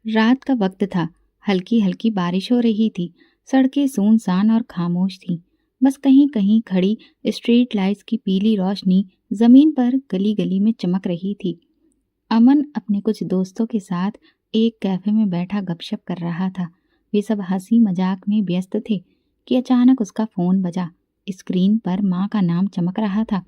रात का वक्त था। हल्की हल्की बारिश हो रही थी। सड़कें सुनसान और खामोश थीं। बस कहीं कहीं खड़ी स्ट्रीट लाइट्स की पीली रोशनी जमीन पर गली गली में चमक रही थी। अमन अपने कुछ दोस्तों के साथ एक कैफे में बैठा गपशप कर रहा था। वे सब हंसी मजाक में व्यस्त थे कि अचानक उसका फोन बजा। स्क्रीन पर माँ का नाम चमक रहा था।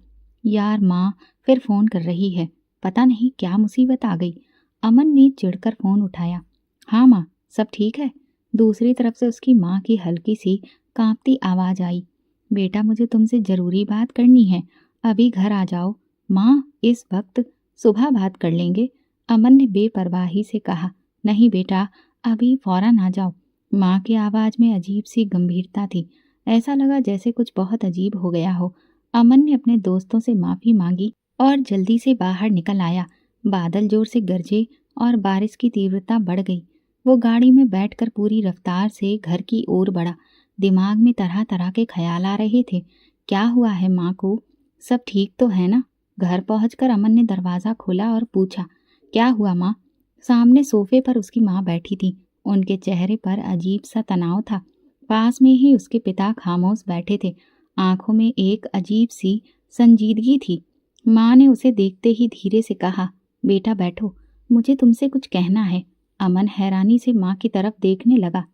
यार, माँ फिर फोन कर रही है। पता नहीं क्या मुसीबत आ गई। अमन ने चिढ़कर फोन उठाया। हाँ माँ, सब ठीक है। दूसरी तरफ से उसकी माँ की हल्की सी कांपती आवाज आई। बेटा, मुझे तुमसे जरूरी बात करनी है। अभी घर आ जाओ। माँ, इस वक्त सुबह बात कर लेंगे। अमन ने बेपरवाही से कहा। नहीं बेटा, अभी फौरन आ जाओ। माँ की आवाज में अजीब सी गंभीरता थी। ऐसा लगा जैसे कुछ बहुत अजीब हो गया हो। अमन ने अपने दोस्तों से माफी मांगी और जल्दी से बाहर निकल आया। बादल जोर से गरजे और बारिश की तीव्रता बढ़ गई। वो गाड़ी में बैठकर पूरी रफ्तार से घर की ओर बढ़ा। दिमाग में तरह तरह के ख्याल आ रहे थे। क्या हुआ है माँ को? सब ठीक तो है ना? घर पहुंचकर अमन ने दरवाजा खोला और पूछा, क्या हुआ माँ? सामने सोफे पर उसकी माँ बैठी थी। उनके चेहरे पर अजीब सा तनाव था। पास में ही उसके पिता खामोश बैठे थे। आंखों में एक अजीब सी संजीदगी थी। माँ ने उसे देखते ही धीरे से कहा, बेटा बैठो, मुझे तुमसे कुछ कहना है। अमन हैरानी से माँ की तरफ देखने लगा।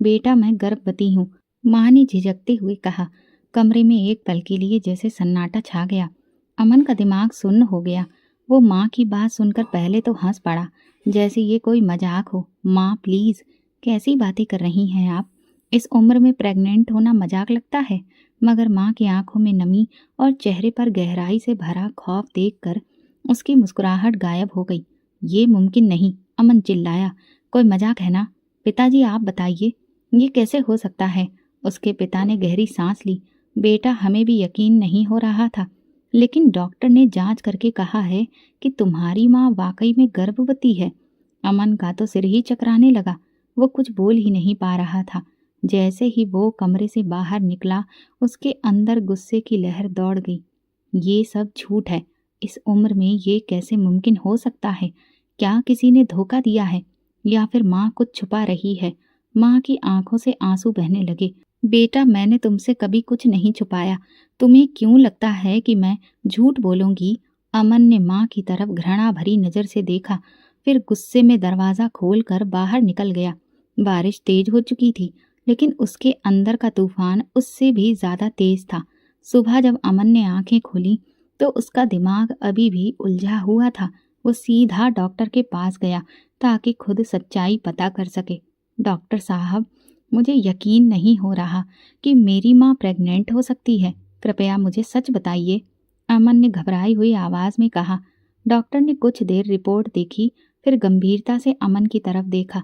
बेटा, मैं गर्भवती हूँ, माँ ने झिझकते हुए कहा। कमरे में एक पल के लिए जैसे सन्नाटा छा गया। अमन का दिमाग सुन्न हो गया। वो माँ की बात सुनकर पहले तो हंस पड़ा, जैसे ये कोई मजाक हो। माँ प्लीज, कैसी बातें कर रही हैं आप? इस उम्र में प्रेग्नेंट होना मजाक लगता है? मगर माँ की आंखों में नमी और चेहरे पर गहराई से भरा खौफ देखकर उसकी मुस्कुराहट गायब हो गई। ये मुमकिन नहीं, अमन चिल्लाया। कोई मजाक है ना? पिताजी आप बताइए, ये कैसे हो सकता है? उसके पिता ने गहरी सांस ली। बेटा, हमें भी यकीन नहीं हो रहा था, लेकिन डॉक्टर ने जांच करके कहा है कि तुम्हारी माँ वाकई में गर्भवती है। अमन का तो सिर ही चकराने लगा। वो कुछ बोल ही नहीं पा रहा था। जैसे ही वो कमरे से बाहर निकला, उसके अंदर गुस्से की लहर दौड़ गई। ये सब झूठ है। इस उम्र में ये कैसे मुमकिन हो सकता है? क्या किसी ने धोखा दिया है या फिर माँ कुछ छुपा रही है? माँ की आंखों से आंसू बहने लगे। बेटा, मैंने तुमसे कभी कुछ नहीं छुपाया। तुम्हें क्यों लगता है कि मैं झूठ बोलूंगी? अमन ने माँ की तरफ घृणा भरी नजर से देखा, फिर गुस्से में दरवाजा खोलकर बाहर निकल गया। बारिश तेज हो चुकी थी, लेकिन उसके अंदर का तूफान उससे भी ज्यादा तेज था। सुबह जब अमन ने आंखें खोली तो उसका दिमाग अभी भी उलझा हुआ था। वो सीधा डॉक्टर के पास गया ताकि खुद सच्चाई पता कर सके। डॉक्टर साहब, मुझे यकीन नहीं हो रहा कि मेरी माँ प्रेग्नेंट हो सकती है। कृपया मुझे सच बताइए, अमन ने घबराई हुई आवाज में कहा। डॉक्टर ने कुछ देर रिपोर्ट देखी, फिर गंभीरता से अमन की तरफ देखा।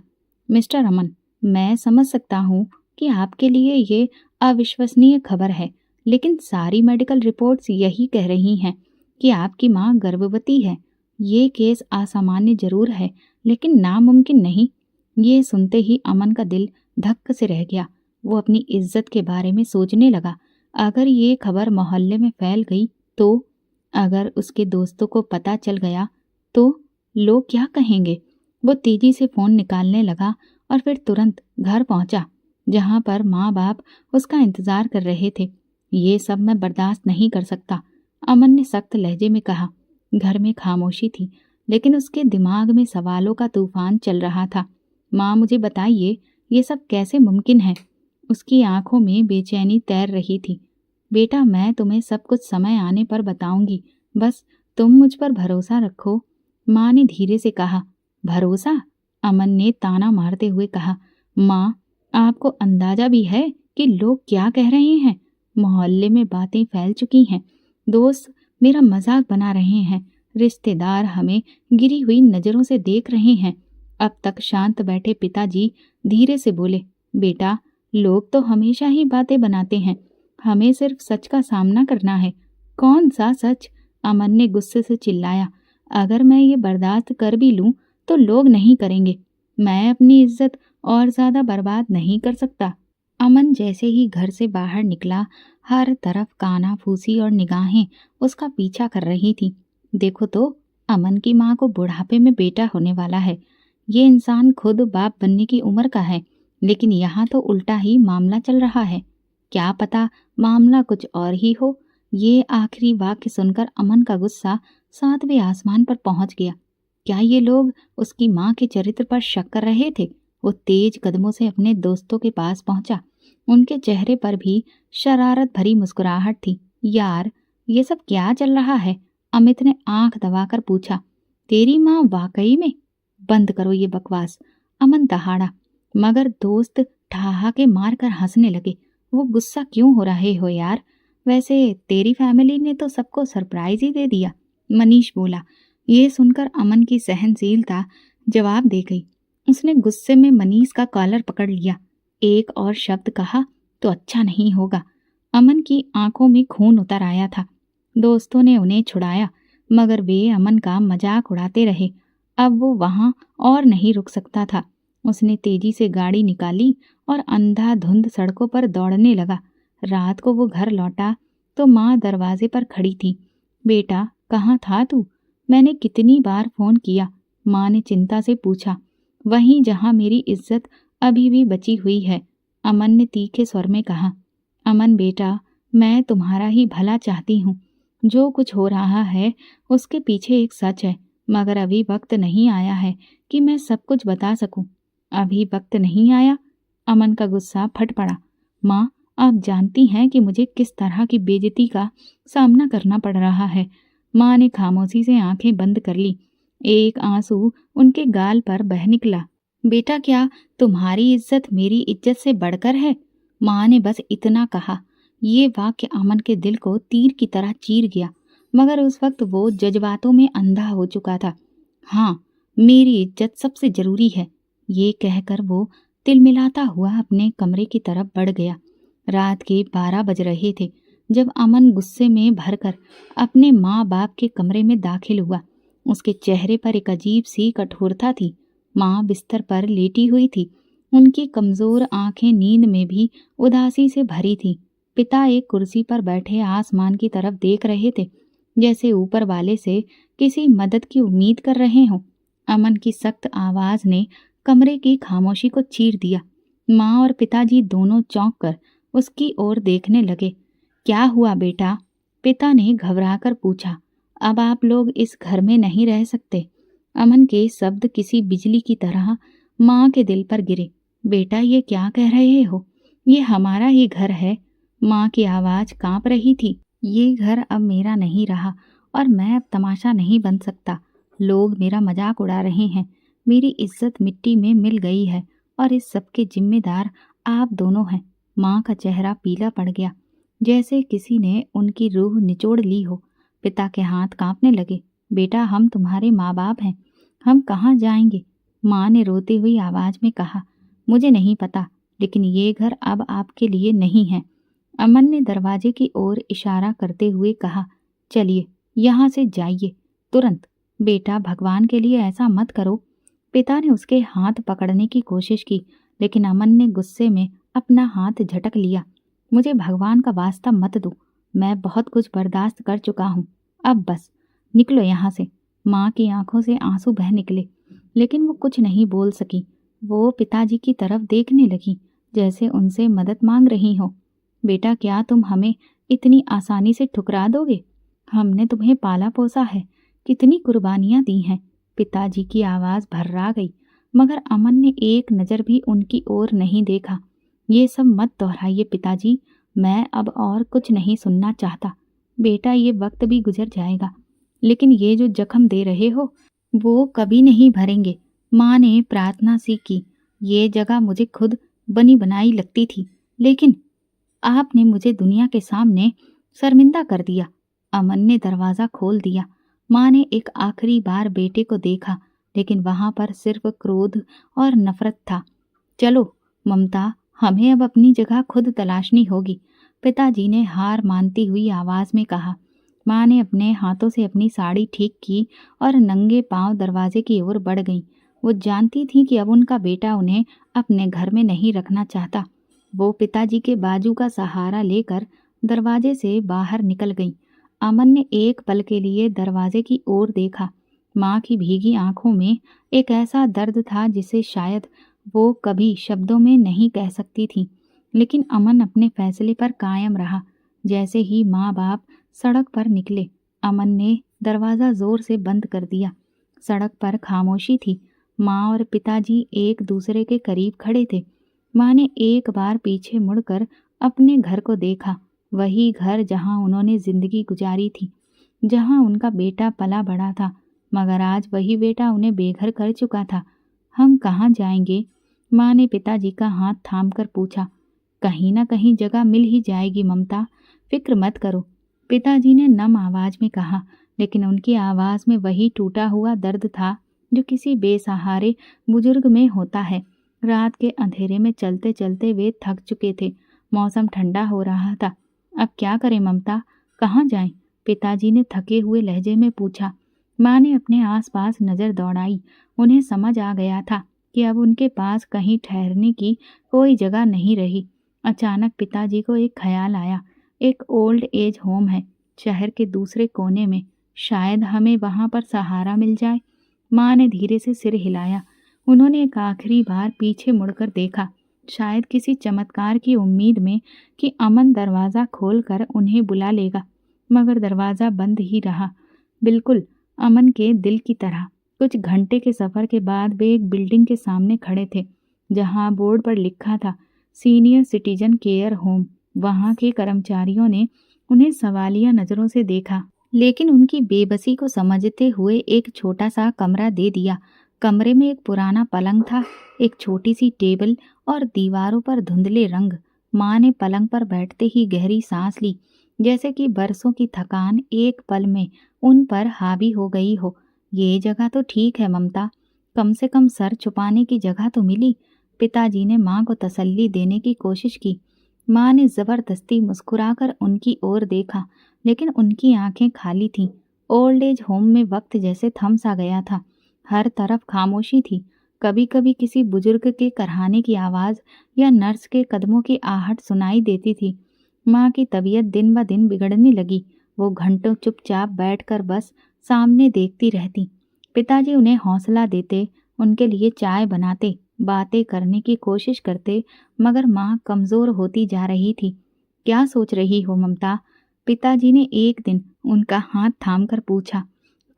मिस्टर अमन, मैं समझ सकता हूँ कि आपके लिए ये अविश्वसनीय खबर है, लेकिन सारी मेडिकल रिपोर्ट्स यही कह रही हैं कि आपकी माँ गर्भवती है। ये केस असामान्य जरूर है, लेकिन नामुमकिन नहीं। ये सुनते ही अमन का दिल धक्क से रह गया। वो अपनी इज्जत के बारे में सोचने लगा। अगर ये खबर मोहल्ले में फैल गई तो, अगर उसके दोस्तों को पता चल गया तो लोग क्या कहेंगे? वो तेजी से फोन निकालने लगा और फिर तुरंत घर पहुंचा, जहां पर माँ बाप उसका इंतजार कर रहे थे। ये सब मैं बर्दाश्त नहीं कर सकता, अमन ने सख्त लहजे में कहा। घर में खामोशी थी, लेकिन उसके दिमाग में सवालों का तूफान चल रहा था। माँ, मुझे बताइए, ये सब कैसे मुमकिन है? उसकी आंखों में बेचैनी तैर रही थी। बेटा, मैं तुम्हें सब कुछ समय आने पर बताऊंगी, बस तुम मुझ पर भरोसा रखो, माँ ने धीरे से कहा। भरोसा? अमन ने ताना मारते हुए कहा। माँ, आपको अंदाजा भी है कि लोग क्या कह रहे हैं? मोहल्ले में बातें फैल चुकी हैं। दोस्त मेरा मजाक बना रहे हैं। रिश्तेदार हमें गिरी हुई नजरों से देख रहे हैं। अब तक शांत बैठे पिताजी धीरे से बोले, बेटा, लोग तो हमेशा ही बातें बनाते हैं, हमें सिर्फ सच का सामना करना है। कौन सा सच? अमन ने गुस्से से चिल्लाया। अगर मैं ये बर्दाश्त कर भी लूं तो लोग नहीं करेंगे। मैं अपनी इज्जत और ज्यादा बर्बाद नहीं कर सकता। अमन जैसे ही घर से बाहर निकला, हर तरफ काना फूसी और निगाहें उसका पीछा कर रही थी। देखो तो, अमन की माँ को बुढ़ापे में बेटा होने वाला है। ये इंसान खुद बाप बनने की उम्र का है, लेकिन यहाँ तो उल्टा ही मामला चल रहा है। क्या पता मामला कुछ और ही हो। ये आखिरी वाक्य सुनकर अमन का गुस्सा 7वें आसमान पर पहुंच गया। क्या ये लोग उसकी माँ के चरित्र पर शक कर रहे थे? वो तेज कदमों से अपने दोस्तों के पास पहुंचा। उनके चेहरे पर भी शरारत भरी मुस्कुराहट थी। यार, ये सब क्या चल रहा है? अमित ने आंख दबाकर पूछा। तेरी माँ वाकई में? बंद करो ये बकवास, अमन दहाड़ा। मगर दोस्त ठहाके मारकर हंसने लगे। वो गुस्सा क्यों हो रहे हो यार? वैसे तेरी फैमिली ने तो सबको सरप्राइज ही दे दिया, मनीष बोला। ये सुनकर अमन की सहनशीलता जवाब दे गई। उसने गुस्से में मनीष का कॉलर पकड़ लिया। एक और शब्द कहा तो अच्छा नहीं होगा। अमन की आंखों में खून उतर आया था। दोस्तों ने उन्हें छुड़ाया, मगर वे अमन का मजाक उड़ाते रहे। अब वो वहां और नहीं रुक सकता था। उसने तेजी से गाड़ी निकाली और अंधाधुंध सड़कों पर दौड़ने लगा। रात को वो घर लौटा तो माँ दरवाजे पर खड़ी थी। बेटा, कहाँ था तू? मैंने कितनी बार फोन किया, माँ ने चिंता से पूछा। वहीं जहाँ मेरी इज्जत अभी भी बची हुई है, अमन ने तीखे स्वर में कहा। अमन बेटा, मैं तुम्हारा ही भला चाहती हूँ। जो कुछ हो रहा है उसके पीछे एक सच है, मगर अभी वक्त नहीं आया है कि मैं सब कुछ बता सकूं। अभी वक्त नहीं आया? अमन का गुस्सा फट पड़ा। माँ, आप जानती हैं कि मुझे किस तरह की बेइज्जती का सामना करना पड़ रहा है। माँ ने खामोशी से आंखें बंद कर ली। एक आंसू उनके गाल पर बह निकला। बेटा, क्या तुम्हारी इज्जत मेरी इज्जत से बढ़कर है? माँ ने बस इतना कहा। ये वाक्य अमन के दिल को तीर की तरह चीर गया, मगर उस वक्त वो जज्बातों में अंधा हो चुका था। हाँ, मेरी इज्जत सबसे जरूरी है, ये कहकर वो तिलमिलाता हुआ अपने कमरे की तरफ बढ़ गया। रात के 12 बज रहे थे जब अमन गुस्से में भरकर अपने माँ बाप के कमरे में दाखिल हुआ। उसके चेहरे पर एक अजीब सी कठोरता थी। माँ बिस्तर पर लेटी हुई थी। उनकी कमजोर आंखें नींद में भी उदासी से भरी थी। पिता एक कुर्सी पर बैठे आसमान की तरफ देख रहे थे, जैसे ऊपर वाले से किसी मदद की उम्मीद कर रहे हों। अमन की सख्त आवाज ने कमरे की खामोशी को चीर दिया। माँ और पिताजी दोनों चौंक कर उसकी ओर देखने लगे। क्या हुआ बेटा? पिता ने घबराकर पूछा। अब आप लोग इस घर में नहीं रह सकते। अमन के शब्द किसी बिजली की तरह माँ के दिल पर गिरे। बेटा, ये क्या कह रहे हो? ये हमारा ही घर है। माँ की आवाज कांप रही थी। ये घर अब मेरा नहीं रहा और मैं अब तमाशा नहीं बन सकता। लोग मेरा मजाक उड़ा रहे हैं। मेरी इज्जत मिट्टी में मिल गई है और इस सब के जिम्मेदार आप दोनों हैं। माँ का चेहरा पीला पड़ गया, जैसे किसी ने उनकी रूह निचोड़ ली हो। पिता के हाथ कांपने लगे। बेटा, हम तुम्हारे माँ बाप हैं, हम कहाँ जाएंगे? माँ ने रोती हुई आवाज में कहा। मुझे नहीं पता, लेकिन ये घर अब आपके लिए नहीं है। अमन ने दरवाजे की ओर इशारा करते हुए कहा। चलिए, यहाँ से जाइए तुरंत। बेटा, भगवान के लिए ऐसा मत करो। पिता ने उसके हाथ पकड़ने की कोशिश की, लेकिन अमन ने गुस्से में अपना हाथ झटक लिया। मुझे भगवान का वास्ता मत दो, मैं बहुत कुछ बर्दाश्त कर चुका हूँ। अब बस निकलो यहाँ से। माँ की आंखों से आंसू बह निकले, लेकिन वो कुछ नहीं बोल सकी। वो पिताजी की तरफ देखने लगी, जैसे उनसे मदद मांग रही हो। बेटा, क्या तुम हमें इतनी आसानी से ठुकरा दोगे? हमने तुम्हें पाला पोसा है, कितनी कुर्बानियां दी हैं। पिताजी की आवाज भर्रा गई, मगर अमन ने एक नज़र भी उनकी ओर नहीं देखा। ये सब मत दोहराइए पिताजी, मैं अब और कुछ नहीं सुनना चाहता। बेटा, ये वक्त भी गुजर जाएगा, लेकिन ये जो जख्म दे रहे हो वो कभी नहीं भरेंगे। माँ ने प्रार्थना सी की। ये जगह मुझे खुद बनी बनाई लगती थी, लेकिन आपने मुझे दुनिया के सामने शर्मिंदा कर दिया। अमन ने दरवाज़ा खोल दिया। माँ ने एक आखिरी बार बेटे को देखा, लेकिन वहाँ पर सिर्फ क्रोध और नफरत था। चलो ममता, हमें अब अपनी जगह खुद तलाशनी होगी, पिताजी ने हार मानती हुई आवाज़ में कहा। माँ ने अपने हाथों से अपनी साड़ी ठीक की और नंगे पांव दरवाजे की ओर बढ़ गईं। वो जानती थी कि अब उनका बेटा उन्हें अपने घर में नहीं रखना चाहता। वो पिताजी के बाजू का सहारा लेकर दरवाजे से बाहर निकल गई। अमन ने एक पल के लिए दरवाजे की ओर देखा, माँ की भीगी आंखों में एक ऐसा दर्द था जिसे शायद वो कभी शब्दों में नहीं कह सकती थी। लेकिन अमन अपने फैसले पर कायम रहा। जैसे ही माँ बाप सड़क पर निकले, अमन ने दरवाज़ा जोर से बंद कर दिया। सड़क पर खामोशी थी। माँ और पिताजी एक दूसरे के करीब खड़े थे। माँ ने एक बार पीछे मुड़कर अपने घर को देखा, वही घर जहाँ उन्होंने जिंदगी गुजारी थी, जहाँ उनका बेटा पला बड़ा था। मगर आज वही बेटा उन्हें बेघर कर चुका था। हम कहाँ जाएंगे? माँ ने पिताजी का हाथ थामकर पूछा। कहीं ना कहीं जगह मिल ही जाएगी ममता, फिक्र मत करो, पिताजी ने नम आवाज में कहा। लेकिन उनकी आवाज में वही टूटा हुआ दर्द था जो किसी बेसहारे बुजुर्ग में होता है। रात के अंधेरे में चलते चलते वे थक चुके थे। मौसम ठंडा हो रहा था। अब क्या करें ममता, कहाँ जाएं? पिताजी ने थके हुए लहजे में पूछा। माँ ने अपने आसपास नजर दौड़ाई। उन्हें समझ आ गया था कि अब उनके पास कहीं ठहरने की कोई जगह नहीं रही। अचानक पिताजी को एक ख्याल आया। एक ओल्ड एज होम है शहर के दूसरे कोने में, शायद हमें वहां पर सहारा मिल जाए। माँ ने धीरे से सिर हिलाया। उन्होंने एक आखिरी बार पीछे मुड़कर देखा, शायद किसी चमत्कार की उम्मीद में कि अमन दरवाज़ा खोलकर उन्हें बुला लेगा। मगर दरवाज़ा बंद ही रहा, बिल्कुल अमन के दिल की तरह। कुछ घंटे के सफ़र के बाद वे एक बिल्डिंग के सामने खड़े थे, जहाँ बोर्ड पर लिखा था सीनियर सिटीजन केयर होम। वहाँ के कर्मचारियों ने उन्हें सवालिया नज़रों से देखा, लेकिन उनकी बेबसी को समझते हुए एक छोटा सा कमरा दे दिया। कमरे में एक पुराना पलंग था, एक छोटी सी टेबल और दीवारों पर धुंधले रंग। माँ ने पलंग पर बैठते ही गहरी सांस ली, जैसे कि बरसों की थकान एक पल में उन पर हावी हो गई हो। ये जगह तो ठीक है ममता, कम से कम सर छुपाने की जगह तो मिली। पिताजी ने माँ को तसल्ली देने की कोशिश की। माँ ने जबरदस्ती मुस्कुराकर उनकी ओर देखा, लेकिन उनकी आंखें खाली थीं। ओल्ड एज होम में वक्त जैसे थम सा गया था। हर तरफ खामोशी थी। कभी कभी किसी बुजुर्ग के कराहने की आवाज़ या नर्स के कदमों की आहट सुनाई देती थी। माँ की तबीयत दिन ब दिन बिगड़ने लगी। वो घंटों चुपचाप बैठकर बस सामने देखती रहती। पिताजी उन्हें हौसला देते, उनके लिए चाय बनाते, बातें करने की कोशिश करते, मगर माँ कमज़ोर होती जा रही थी। क्या सोच रही हो ममता? पिताजी ने एक दिन उनका हाथ थामकर पूछा।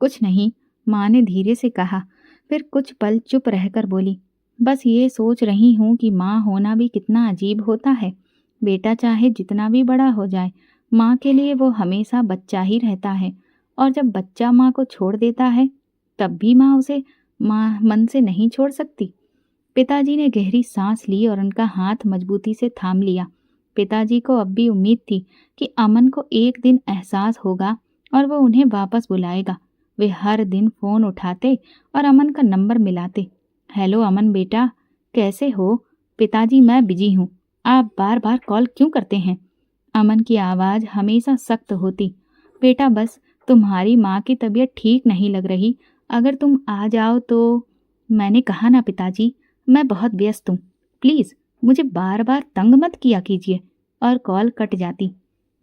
कुछ नहीं, माँ ने धीरे से कहा। फिर कुछ पल चुप रहकर बोली, बस ये सोच रही हूँ कि माँ होना भी कितना अजीब होता है। बेटा चाहे जितना भी बड़ा हो जाए, माँ के लिए वो हमेशा बच्चा ही रहता है। और जब बच्चा माँ को छोड़ देता है, तब भी माँ उसे माँ मन से नहीं छोड़ सकती। पिताजी ने गहरी सांस ली और उनका हाथ मजबूती से थाम लिया। पिताजी को अब भी उम्मीद थी कि अमन को एक दिन एहसास होगा और वो उन्हें वापस बुलाएगा। वे हर दिन फ़ोन उठाते और अमन का नंबर मिलाते। हेलो अमन बेटा, कैसे हो? पिताजी मैं बिजी हूँ, आप बार बार कॉल क्यों करते हैं? अमन की आवाज़ हमेशा सख्त होती। बेटा बस तुम्हारी माँ की तबीयत ठीक नहीं लग रही, अगर तुम आ जाओ तो। मैंने कहा ना पिताजी, मैं बहुत व्यस्त हूँ, प्लीज़ मुझे बार बार तंग मत किया कीजिए। और कॉल कट जाती।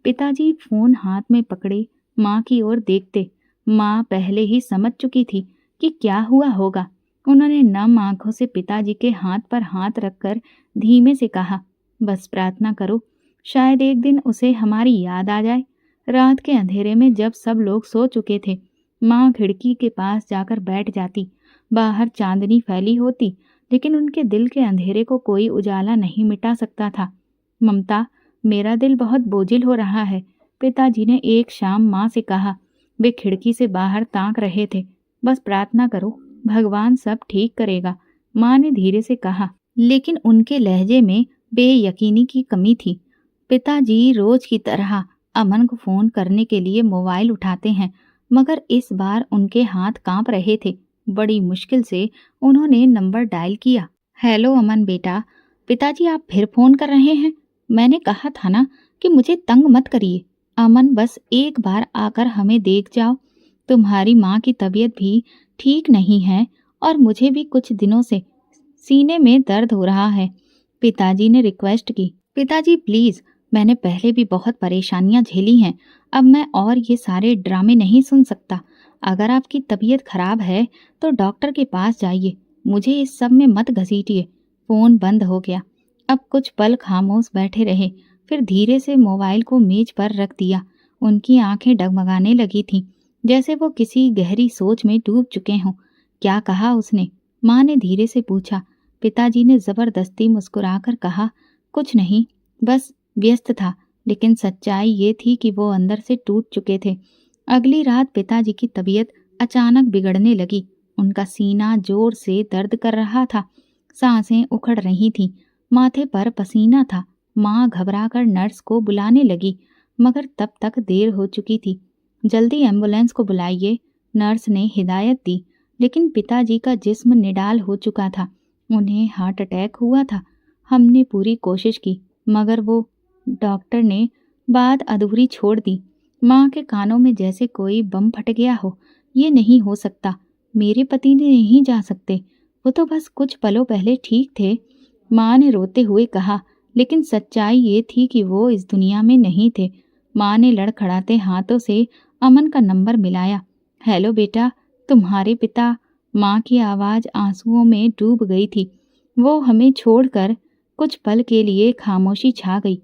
पिताजी फ़ोन हाथ में पकड़े माँ की ओर देखते। माँ पहले ही समझ चुकी थी कि क्या हुआ होगा। उन्होंने नम आंखों से पिताजी के हाथ पर हाथ रखकर धीमे से कहा, बस प्रार्थना करो, शायद एक दिन उसे हमारी याद आ जाए। रात के अंधेरे में जब सब लोग सो चुके थे, माँ खिड़की के पास जाकर बैठ जाती। बाहर चांदनी फैली होती, लेकिन उनके दिल के अंधेरे को कोई उजाला नहीं मिटा सकता था। ममता, मेरा दिल बहुत बोझिल हो रहा है, पिताजी ने एक शाम माँ से कहा। वे खिड़की से बाहर ताक रहे थे। बस प्रार्थना करो, भगवान सब ठीक करेगा, माँ ने धीरे से कहा, लेकिन उनके लहजे में बेयकीनी की कमी थी। पिताजी रोज की तरह अमन को फ़ोन करने के लिए मोबाइल उठाते हैं, मगर इस बार उनके हाथ कांप रहे थे। बड़ी मुश्किल से उन्होंने नंबर डायल किया। हेलो अमन बेटा, पिताजी आप फिर फ़ोन कर रहे हैं? मैंने कहा था ना कि मुझे तंग मत करिए। अमन बस एक बार आकर हमें देख जाओ। तुम्हारी माँ की तबीयत भी ठीक नहीं है और मुझे भी कुछ दिनों से सीने में दर्द हो रहा है, पिताजी ने रिक्वेस्ट की। पिताजी प्लीज़, मैंने पहले भी बहुत परेशानियां झेली हैं, अब मैं और ये सारे ड्रामे नहीं सुन सकता। अगर आपकी तबीयत खराब है तो डॉक्टर के पास जाइए, मुझे इस सब में मत घसीटिए। फोन बंद हो गया। अब कुछ पल खामोश बैठे रहे, फिर धीरे से मोबाइल को मेज पर रख दिया। उनकी आंखें डगमगाने लगी थीं, जैसे वो किसी गहरी सोच में डूब चुके हों। क्या कहा उसने? माँ ने धीरे से पूछा। पिताजी ने जबरदस्ती मुस्कुराकर कहा, कुछ नहीं, बस व्यस्त था। लेकिन सच्चाई ये थी कि वो अंदर से टूट चुके थे। अगली रात पिताजी की तबीयत अचानक बिगड़ने लगी। उनका सीना जोर से दर्द कर रहा था, सांसें उखड़ रही थीं, माथे पर पसीना था। माँ घबराकर नर्स को बुलाने लगी, मगर तब तक देर हो चुकी थी। जल्दी एम्बुलेंस को बुलाइए, नर्स ने हिदायत दी। लेकिन पिताजी का जिस्म निडाल हो चुका था, उन्हें हार्ट अटैक हुआ था। हमने पूरी कोशिश की, मगर वो डॉक्टर ने बात अधूरी छोड़ दी। माँ के कानों में जैसे कोई बम फट गया हो। ये नहीं हो सकता, मेरे पति ने नहीं जा सकते, वो तो बस कुछ पलों पहले ठीक थे। माँ ने रोते हुए कहा। लेकिन सच्चाई ये थी कि वो इस दुनिया में नहीं थे। माँ ने लड़खड़ाते हाथों से अमन का नंबर मिलाया। हेलो बेटा, तुम्हारे पिता। माँ की आवाज़ आंसुओं में डूब गई थी। वो हमें छोड़कर। कुछ पल के लिए खामोशी छा गई।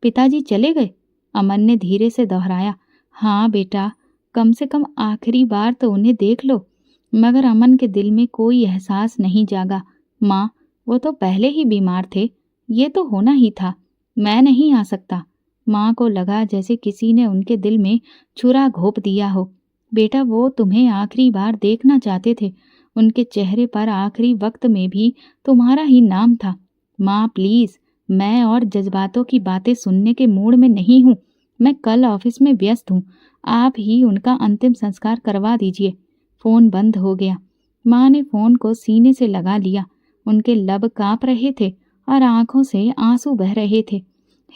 पिताजी चले गए? अमन ने धीरे से दोहराया। हाँ बेटा, कम से कम आखिरी बार तो उन्हें देख लो। मगर अमन के दिल में कोई एहसास नहीं जागा। माँ, वो तो पहले ही बीमार थे, ये तो होना ही था। मैं नहीं आ सकता। माँ को लगा जैसे किसी ने उनके दिल में छुरा घोंप दिया हो। बेटा, वो तुम्हें आखिरी बार देखना चाहते थे। उनके चेहरे पर आखिरी वक्त में भी तुम्हारा ही नाम था। माँ प्लीज, मैं और जज्बातों की बातें सुनने के मूड में नहीं हूँ। मैं कल ऑफिस में व्यस्त हूँ। आप ही उनका अंतिम संस्कार करवा दीजिए। फोन बंद हो गया। माँ ने फोन को सीने से लगा लिया। उनके लब कांप रहे थे और आंखों से आंसू बह रहे थे।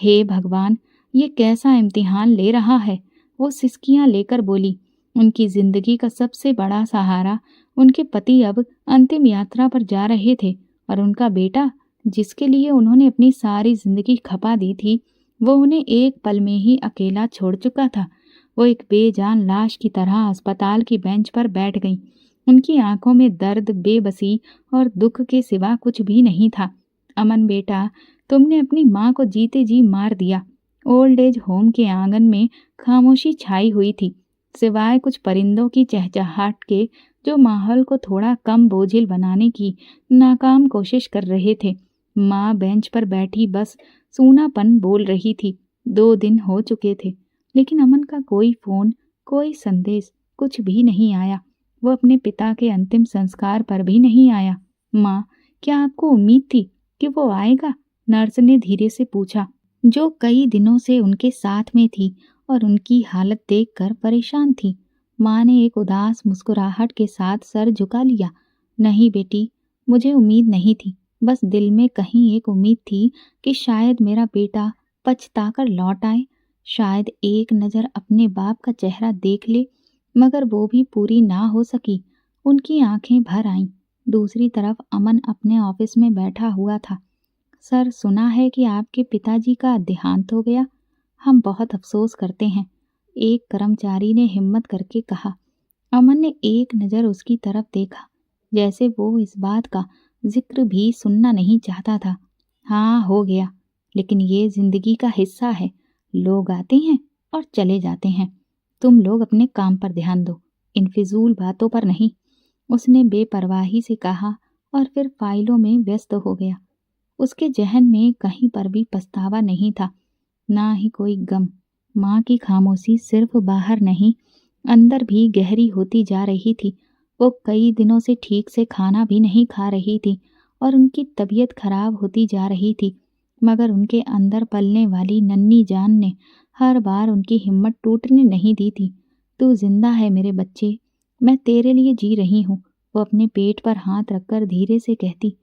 हे भगवान, ये कैसा इम्तिहान ले रहा है। वो सिसकियां लेकर बोली। उनकी जिंदगी का सबसे बड़ा सहारा उनके पति अब अंतिम यात्रा पर जा रहे थे, और उनका बेटा, जिसके लिए उन्होंने अपनी सारी जिंदगी खपा दी थी, वो उन्हें एक पल में ही अकेला छोड़ चुका था। वो एक बेजान लाश की तरह अस्पताल की बेंच पर बैठ गई। उनकी आंखों में दर्द, बेबसी और दुख के सिवा कुछ भी नहीं था। अमन बेटा, तुमने अपनी माँ को जीते जी मार दिया। ओल्ड एज होम के आंगन में खामोशी छाई हुई थी, सिवाय कुछ परिंदों की चहचहाट के, जो माहौल को थोड़ा कम बोझिल बनाने की नाकाम कोशिश कर रहे थे। माँ बेंच पर बैठी बस सूनापन बोल रही थी। 2 दिन हो चुके थे, लेकिन अमन का कोई फोन, कोई संदेश, कुछ भी नहीं आया। वो अपने पिता के अंतिम संस्कार पर भी नहीं आया। माँ, क्या आपको उम्मीद थी कि वो आएगा? नर्स ने धीरे से पूछा, जो कई दिनों से उनके साथ में थी और उनकी हालत देखकर परेशान थी। माँ ने एक उदास मुस्कुराहट के साथ सर झुका लिया। नहीं बेटी, मुझे उम्मीद नहीं थी। बस दिल में कहीं एक उम्मीद थी कि शायद मेरा बेटा पछताकर लौट आए, शायद एक नज़र अपने बाप का चेहरा देख ले। मगर वो भी पूरी ना हो सकी। उनकी आंखें भर आईं। दूसरी तरफ अमन अपने ऑफिस में बैठा हुआ था। सर, सुना है कि आपके पिताजी का देहांत हो गया। हम बहुत अफसोस करते हैं, एक कर्मचारी ने हिम्मत करके कहा। अमन ने एक नज़र उसकी तरफ देखा, जैसे वो इस बात का जिक्र भी सुनना नहीं चाहता था। हाँ, हो गया, लेकिन ये जिंदगी का हिस्सा है। लोग आते हैं और चले जाते हैं। तुम लोग अपने काम पर ध्यान दो, इन फिजूल बातों पर नहीं, उसने बेपरवाही से कहा और फिर फाइलों में व्यस्त हो गया। उसके जहन में कहीं पर भी पछतावा नहीं था, ना ही कोई गम। माँ की खामोशी सिर्फ बाहर नहीं, अंदर भी गहरी होती जा रही थी। वो कई दिनों से ठीक से खाना भी नहीं खा रही थी और उनकी तबीयत खराब होती जा रही थी। मगर उनके अंदर पलने वाली नन्ही जान ने हर बार उनकी हिम्मत टूटने नहीं दी थी। तू जिंदा है मेरे बच्चे, मैं तेरे लिए जी रही हूँ, वो अपने पेट पर हाथ रखकर धीरे से कहती।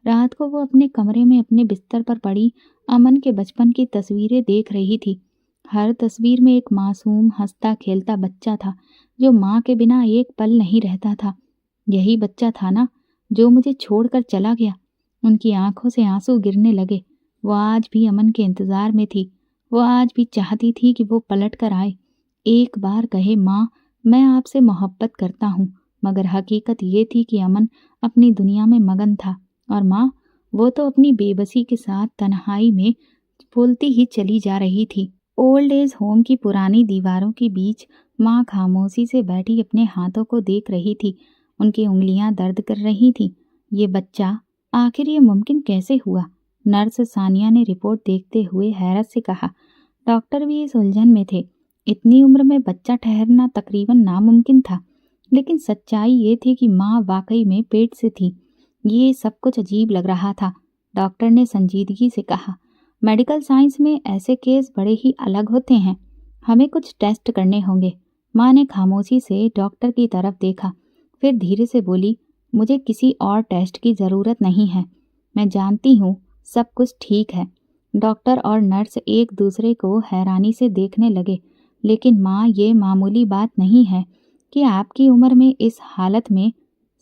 रात को वो अपने कमरे में अपने बिस्तर पर पड़ी अमन के बचपन की तस्वीरें देख रही थी। हर तस्वीर में एक मासूम हंसता खेलता बच्चा था, जो माँ के बिना एक पल नहीं रहता था। यही बच्चा था ना, जो मुझे छोड़कर चला गया। उनकी आंखों से आंसू गिरने लगे। वो आज भी अमन के इंतजार में थी। वो आज भी चाहती थी कि वो पलट कर आए, एक बार कहे, माँ मैं आपसे मोहब्बत करता हूँ। मगर हकीकत ये थी कि अमन अपनी दुनिया में मगन था और माँ, वो तो अपनी बेबसी के साथ तन्हाई में फूलती ही चली जा रही थी। ओल्ड एज होम की पुरानी दीवारों के बीच माँ खामोशी से बैठी अपने हाथों को देख रही थी। उनकी उंगलियां दर्द कर रही थीं। ये बच्चा, आखिर ये मुमकिन कैसे हुआ? नर्स सानिया ने रिपोर्ट देखते हुए हैरत से कहा। डॉक्टर भी इस उलझन में थे। इतनी उम्र में बच्चा ठहरना तकरीबन नामुमकिन था, लेकिन सच्चाई ये थी कि माँ वाकई में पेट से थी। ये सब कुछ अजीब लग रहा था। डॉक्टर ने संजीदगी से कहा, मेडिकल साइंस में ऐसे केस बड़े ही अलग होते हैं। हमें कुछ टेस्ट करने होंगे। माँ ने खामोशी से डॉक्टर की तरफ देखा, फिर धीरे से बोली, मुझे किसी और टेस्ट की ज़रूरत नहीं है। मैं जानती हूँ सब कुछ ठीक है। डॉक्टर और नर्स एक दूसरे को हैरानी से देखने लगे। लेकिन माँ, ये मामूली बात नहीं है कि आपकी उम्र में इस हालत में,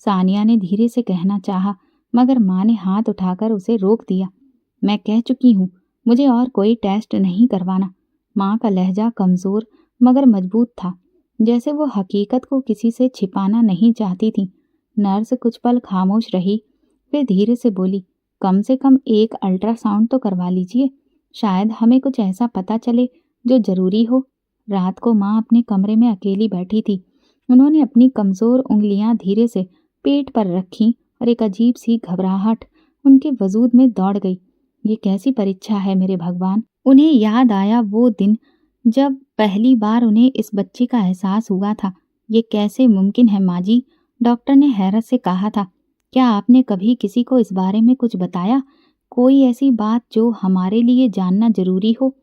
सानिया ने धीरे से कहना चाहा, मगर माँ ने हाथ उठाकर उसे रोक दिया। मैं कह चुकी हूँ, मुझे और कोई टेस्ट नहीं करवाना। माँ का लहजा कमज़ोर मगर मजबूत था, जैसे वो हकीकत को किसी से छिपाना नहीं चाहती थी। नर्स कुछ पल खामोश रही, फिर धीरे से बोली, कम से कम एक अल्ट्रासाउंड तो करवा लीजिए। शायद हमें कुछ ऐसा पता चले जो ज़रूरी हो। रात को माँ अपने कमरे में अकेली बैठी थी। उन्होंने अपनी कमज़ोर उंगलियां धीरे से पेट पर रखीं और एक अजीब सी घबराहट उनके वजूद में दौड़ गई। ये कैसी परीक्षा है मेरे भगवान। उन्हें याद आया वो दिन जब पहली बार उन्हें इस बच्चे का एहसास हुआ था। ये कैसे मुमकिन है माँ जी? डॉक्टर ने हैरत से कहा था। क्या आपने कभी किसी को इस बारे में कुछ बताया? कोई ऐसी बात जो हमारे लिए जानना जरूरी हो?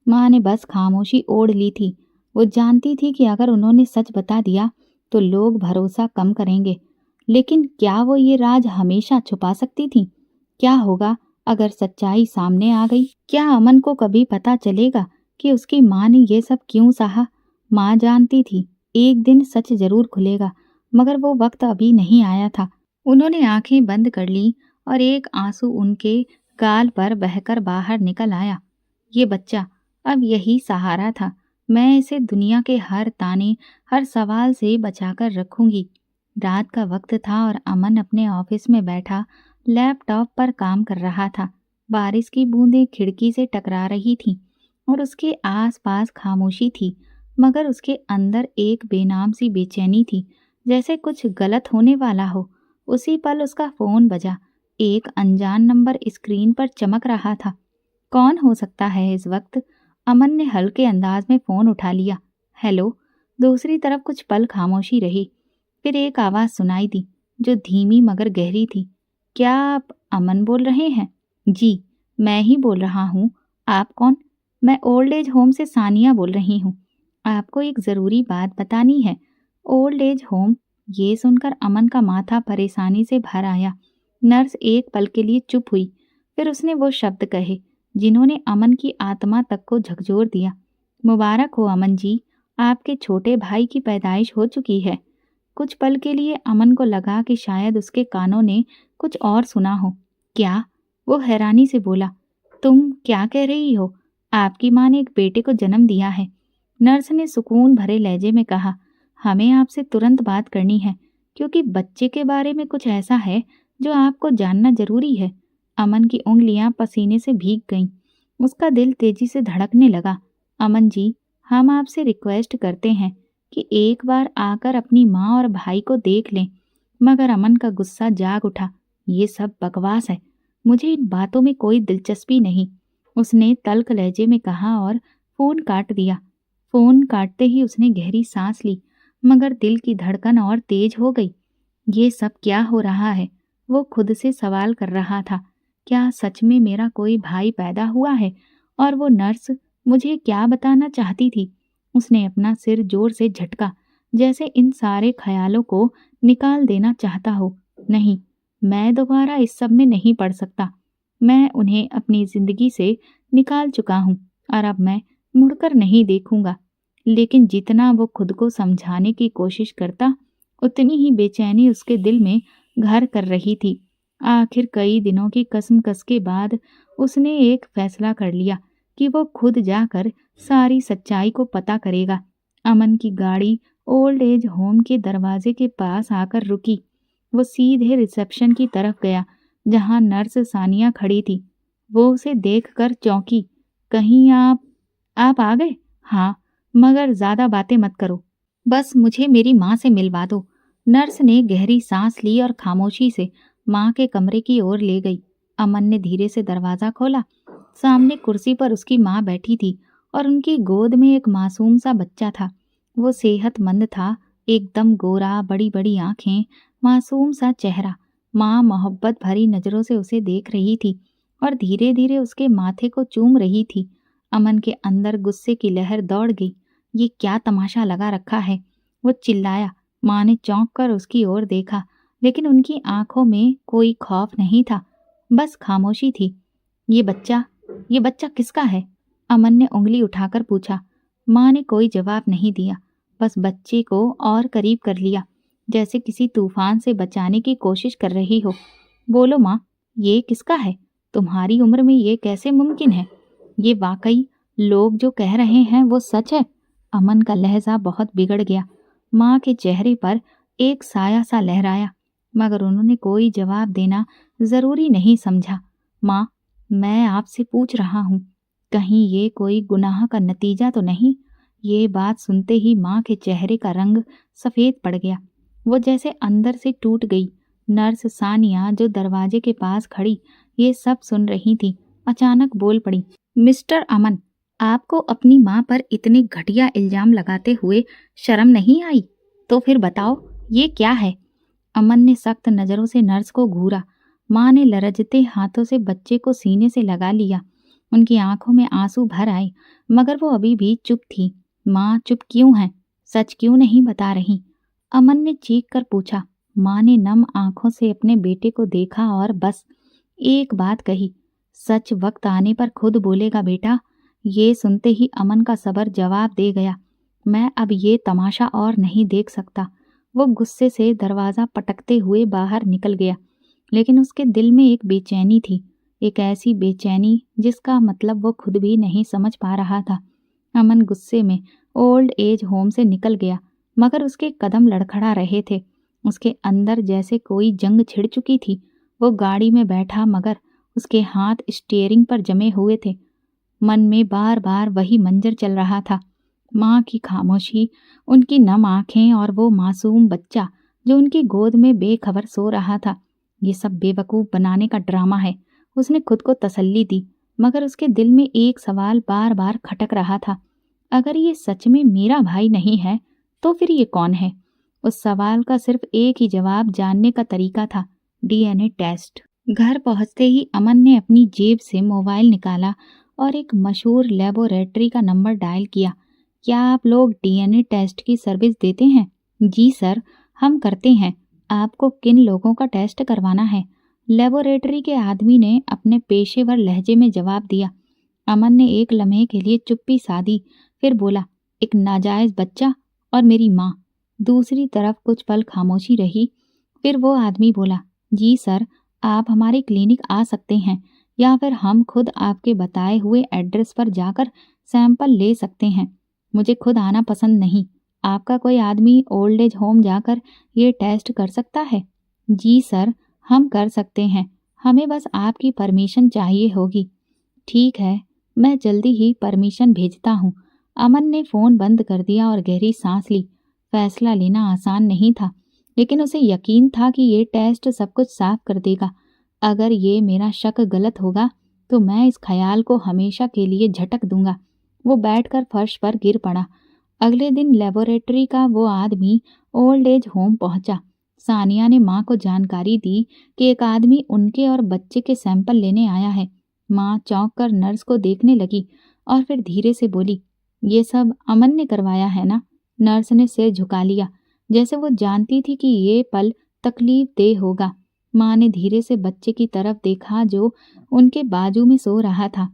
माँ ने बस खामोशी ओढ़ ली थी। वो जानती थी कि अगर उन्होंने सच बता दिया तो लोग भरोसा कम करेंगे। लेकिन क्या वो ये राज हमेशा छुपा सकती थी? क्या होगा अगर सच्चाई सामने आ गई? क्या अमन को कभी पता चलेगा कि उसकी माँ ने ये सब क्यों सहा? माँ जानती थी एक दिन सच जरूर खुलेगा, मगर वो वक्त अभी नहीं आया था। उन्होंने आंखें बंद कर ली और एक आंसू उनके गाल पर बहकर बाहर निकल आया। ये बच्चा, अब यही सहारा था। मैं इसे दुनिया के हर ताने, हर सवाल से बचाकर रखूंगी। रात का वक्त था और अमन अपने ऑफिस में बैठा लैपटॉप पर काम कर रहा था। बारिश की बूंदें खिड़की से टकरा रही थीं और उसके आसपास खामोशी थी, मगर उसके अंदर एक बेनाम सी बेचैनी थी, जैसे कुछ गलत होने वाला हो। उसी पल उसका फोन बजा। एक अनजान नंबर स्क्रीन पर चमक रहा था। कौन हो सकता है इस वक्त? अमन ने हल्के अंदाज में फोन उठा लिया। हेलो। दूसरी तरफ कुछ पल खामोशी रही, फिर एक आवाज सुनाई दी जो धीमी मगर गहरी थी। क्या आप अमन बोल रहे हैं? जी, मैं ही बोल रहा हूँ। आप कौन? मैं ओल्ड एज होम से सानिया बोल रही हूँ। आपको एक ज़रूरी बात बतानी है। Old age home? ये सुनकर अमन का माथा परेशानी से भर आया। नर्स एक पल के लिए चुप हुई, फिर उसने वो शब्द कहे जिन्होंने अमन की आत्मा तक को झकझोर दिया। मुबारक हो अमन जी, आपके छोटे भाई की पैदाइश हो चुकी है। कुछ पल के लिए अमन को लगा कि शायद उसके कानों ने कुछ और सुना हो। क्या? वो हैरानी से बोला। तुम क्या कह रही हो? आपकी माँ ने एक बेटे को जन्म दिया है। नर्स ने सुकून भरे लहजे में कहा, हमें आपसे तुरंत बात करनी है, क्योंकि बच्चे के बारे में कुछ ऐसा है जो आपको जानना जरूरी है। अमन की उंगलियां पसीने से भीग गईं। उसका दिल तेजी से धड़कने लगा। अमन जी, हम आपसे रिक्वेस्ट करते हैं कि एक बार आकर अपनी माँ और भाई को देख लें। मगर अमन का गुस्सा जाग उठा। ये सब बकवास है, मुझे इन बातों में कोई दिलचस्पी नहीं, उसने तल्ख लहजे में कहा और फोन काट दिया। फोन काटते ही उसने गहरी सांस ली, मगर दिल की धड़कन और तेज हो गई। ये सब क्या हो रहा है? वो खुद से सवाल कर रहा था। क्या सच में मेरा कोई भाई पैदा हुआ है? और वो नर्स मुझे क्या बताना चाहती थी? उसने अपना सिर जोर से झटका, जैसे इन सारे ख्यालों को निकाल देना चाहता हो। नहीं, मैं दोबारा इस सब में नहीं पड़ सकता। मैं उन्हें अपनी जिंदगी से निकाल चुका हूँ और अब मैं मुड़कर नहीं देखूंगा। लेकिन जितना वो खुद को समझाने की कोशिश करता, उतनी ही बेचैनी उसके दिल में घर कर रही थी। आखिर कई दिनों की कसमकस के बाद उसने एक फैसला कर लिया कि वो खुद जाकर सारी सच्चाई को पता करेगा। अमन की गाड़ी ओल्ड एज होम के दरवाजे के पास आकर रुकी। वो सीधे रिसेप्शन की तरफ गया, जहां नर्स सानिया खड़ी थी। वो उसे देखकर चौंकी। कहीं आप आ गए? हाँ, मगर ज्यादा बातें मत करो, बस मुझे मेरी माँ से मिलवा दो। नर्स ने गहरी सांस ली और खामोशी से माँ के कमरे की ओर ले गई। अमन ने धीरे से दरवाजा खोला। सामने कुर्सी पर उसकी माँ बैठी थी और उनकी गोद में एक मासूम सा बच्चा था। वो सेहतमंद था, एकदम गोरा, बड़ी बड़ी आंखें, मासूम सा चेहरा। माँ मोहब्बत भरी नजरों से उसे देख रही थी और धीरे धीरे उसके माथे को चूम रही थी। अमन के अंदर गुस्से की लहर दौड़ गई। ये क्या तमाशा लगा रखा है? वो चिल्लाया। माँ ने चौंक कर उसकी ओर देखा, लेकिन उनकी आंखों में कोई खौफ नहीं था, बस खामोशी थी। ये बच्चा ये बच्चा किसका है? अमन ने उंगली उठाकर पूछा। माँ ने कोई जवाब नहीं दिया, बस बच्चे को और करीब कर लिया, जैसे किसी तूफान से बचाने की कोशिश कर रही हो। बोलो माँ, ये किसका है? तुम्हारी उम्र में ये कैसे मुमकिन है? ये वाकई लोग जो कह रहे हैं वो सच है? अमन का लहजा बहुत बिगड़ गया। माँ के चेहरे पर एक साया सा लहराया, मगर उन्होंने कोई जवाब देना जरूरी नहीं समझा। माँ, मैं आपसे पूछ रहा हूँ, कहीं ये कोई गुनाह का नतीजा तो नहीं? ये बात सुनते ही माँ के चेहरे का रंग सफेद पड़ गया। वो जैसे अंदर से टूट गई। नर्स सानिया, जो दरवाजे के पास खड़ी ये सब सुन रही थी, अचानक बोल पड़ी। मिस्टर अमन, आपको अपनी माँ पर इतने घटिया इल्जाम लगाते हुए शर्म नहीं आई? तो फिर बताओ, ये क्या है? अमन ने सख्त नजरों से नर्स को घूरा। माँ ने लरजते हाथों से बच्चे को सीने से लगा लिया। उनकी आंखों में आंसू भर आए, मगर वो अभी भी चुप थी। माँ चुप क्यों है? सच क्यों नहीं बता रही? अमन ने चीख कर पूछा। माँ ने नम आंखों से अपने बेटे को देखा और बस एक बात कही, सच वक्त आने पर खुद बोलेगा बेटा। ये सुनते ही अमन का सब्र जवाब दे गया। मैं अब ये तमाशा और नहीं देख सकता। वो गुस्से से दरवाजा पटकते हुए बाहर निकल गया, लेकिन उसके दिल में एक बेचैनी थी, एक ऐसी बेचैनी जिसका मतलब वो खुद भी नहीं समझ पा रहा था। अमन गुस्से में ओल्ड एज होम से निकल गया, मगर उसके कदम लड़खड़ा रहे थे। उसके अंदर जैसे कोई जंग छिड़ चुकी थी। वो गाड़ी में बैठा, मगर उसके हाथ स्टीयरिंग पर जमे हुए थे। मन में बार बार वही मंजर चल रहा था। माँ की खामोशी, उनकी नम आंखें और वो मासूम बच्चा जो उनकी गोद में बेखबर सो रहा था। ये सब बेवकूफ बनाने का ड्रामा है, उसने खुद को तसल्ली दी। मगर उसके दिल में एक सवाल बार बार खटक रहा था, अगर ये सच में मेरा भाई नहीं है तो फिर ये कौन है? उस सवाल का सिर्फ एक ही जवाब जानने का तरीका था, डीएनए टेस्ट। घर पहुंचते ही अमन ने अपनी जेब से मोबाइल निकाला और एक मशहूर लेबोरेटरी का नंबर डायल किया। क्या आप लोग डीएनए टेस्ट की सर्विस देते हैं? जी सर, हम करते हैं। आपको किन लोगों का टेस्ट करवाना है? लेबोरेटरी के आदमी ने अपने पेशेवर लहजे में जवाब दिया। अमन ने एक लम्हे के लिए चुप्पी साधी, फिर बोला, एक नाजायज बच्चा और मेरी माँ। दूसरी तरफ कुछ पल खामोशी रही, फिर वो आदमी बोला, जी सर, आप हमारे क्लिनिक आ सकते हैं, या फिर हम खुद आपके बताए हुए एड्रेस पर जाकर सैंपल ले सकते हैं। मुझे खुद आना पसंद नहीं। आपका कोई आदमी ओल्ड एज होम जाकर ये टेस्ट कर सकता है? जी सर, हम कर सकते हैं, हमें बस आपकी परमिशन चाहिए होगी। ठीक है, मैं जल्दी ही परमिशन भेजता हूँ। अमन ने फ़ोन बंद कर दिया और गहरी सांस ली। फैसला लेना आसान नहीं था, लेकिन उसे यकीन था कि ये टेस्ट सब कुछ साफ कर देगा। अगर ये मेरा शक गलत होगा तो मैं इस ख्याल को हमेशा के लिए झटक दूंगा। वो बैठकर फर्श पर गिर पड़ा। अगले दिन लेबोरेटरी का वो आदमी ओल्ड एज होम पहुंचा। सानिया ने माँ को जानकारी दी कि एक आदमी उनके और बच्चे के सैंपल लेने आया है। माँ चौंक कर नर्स को देखने लगी और फिर धीरे से बोली, ये सब अमन ने करवाया है ना? नर्स ने सिर झुका लिया, जैसे वो जानती थी कि ये पल तकलीफ देह होगा। माँ ने धीरे से बच्चे की तरफ देखा जो उनके बाजू में सो रहा था।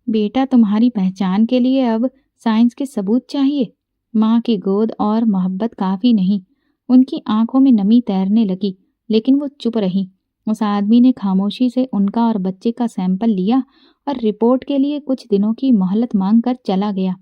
बेटा, तुम्हारी पहचान के लिए अब साइंस के सबूत चाहिए? माँ की गोद और मोहब्बत काफी नहीं। उनकी आंखों में नमी तैरने लगी, लेकिन वो चुप रही। उस आदमी ने खामोशी से उनका और बच्चे का सैंपल लिया और रिपोर्ट के लिए कुछ दिनों की मोहलत मांग कर चला गया।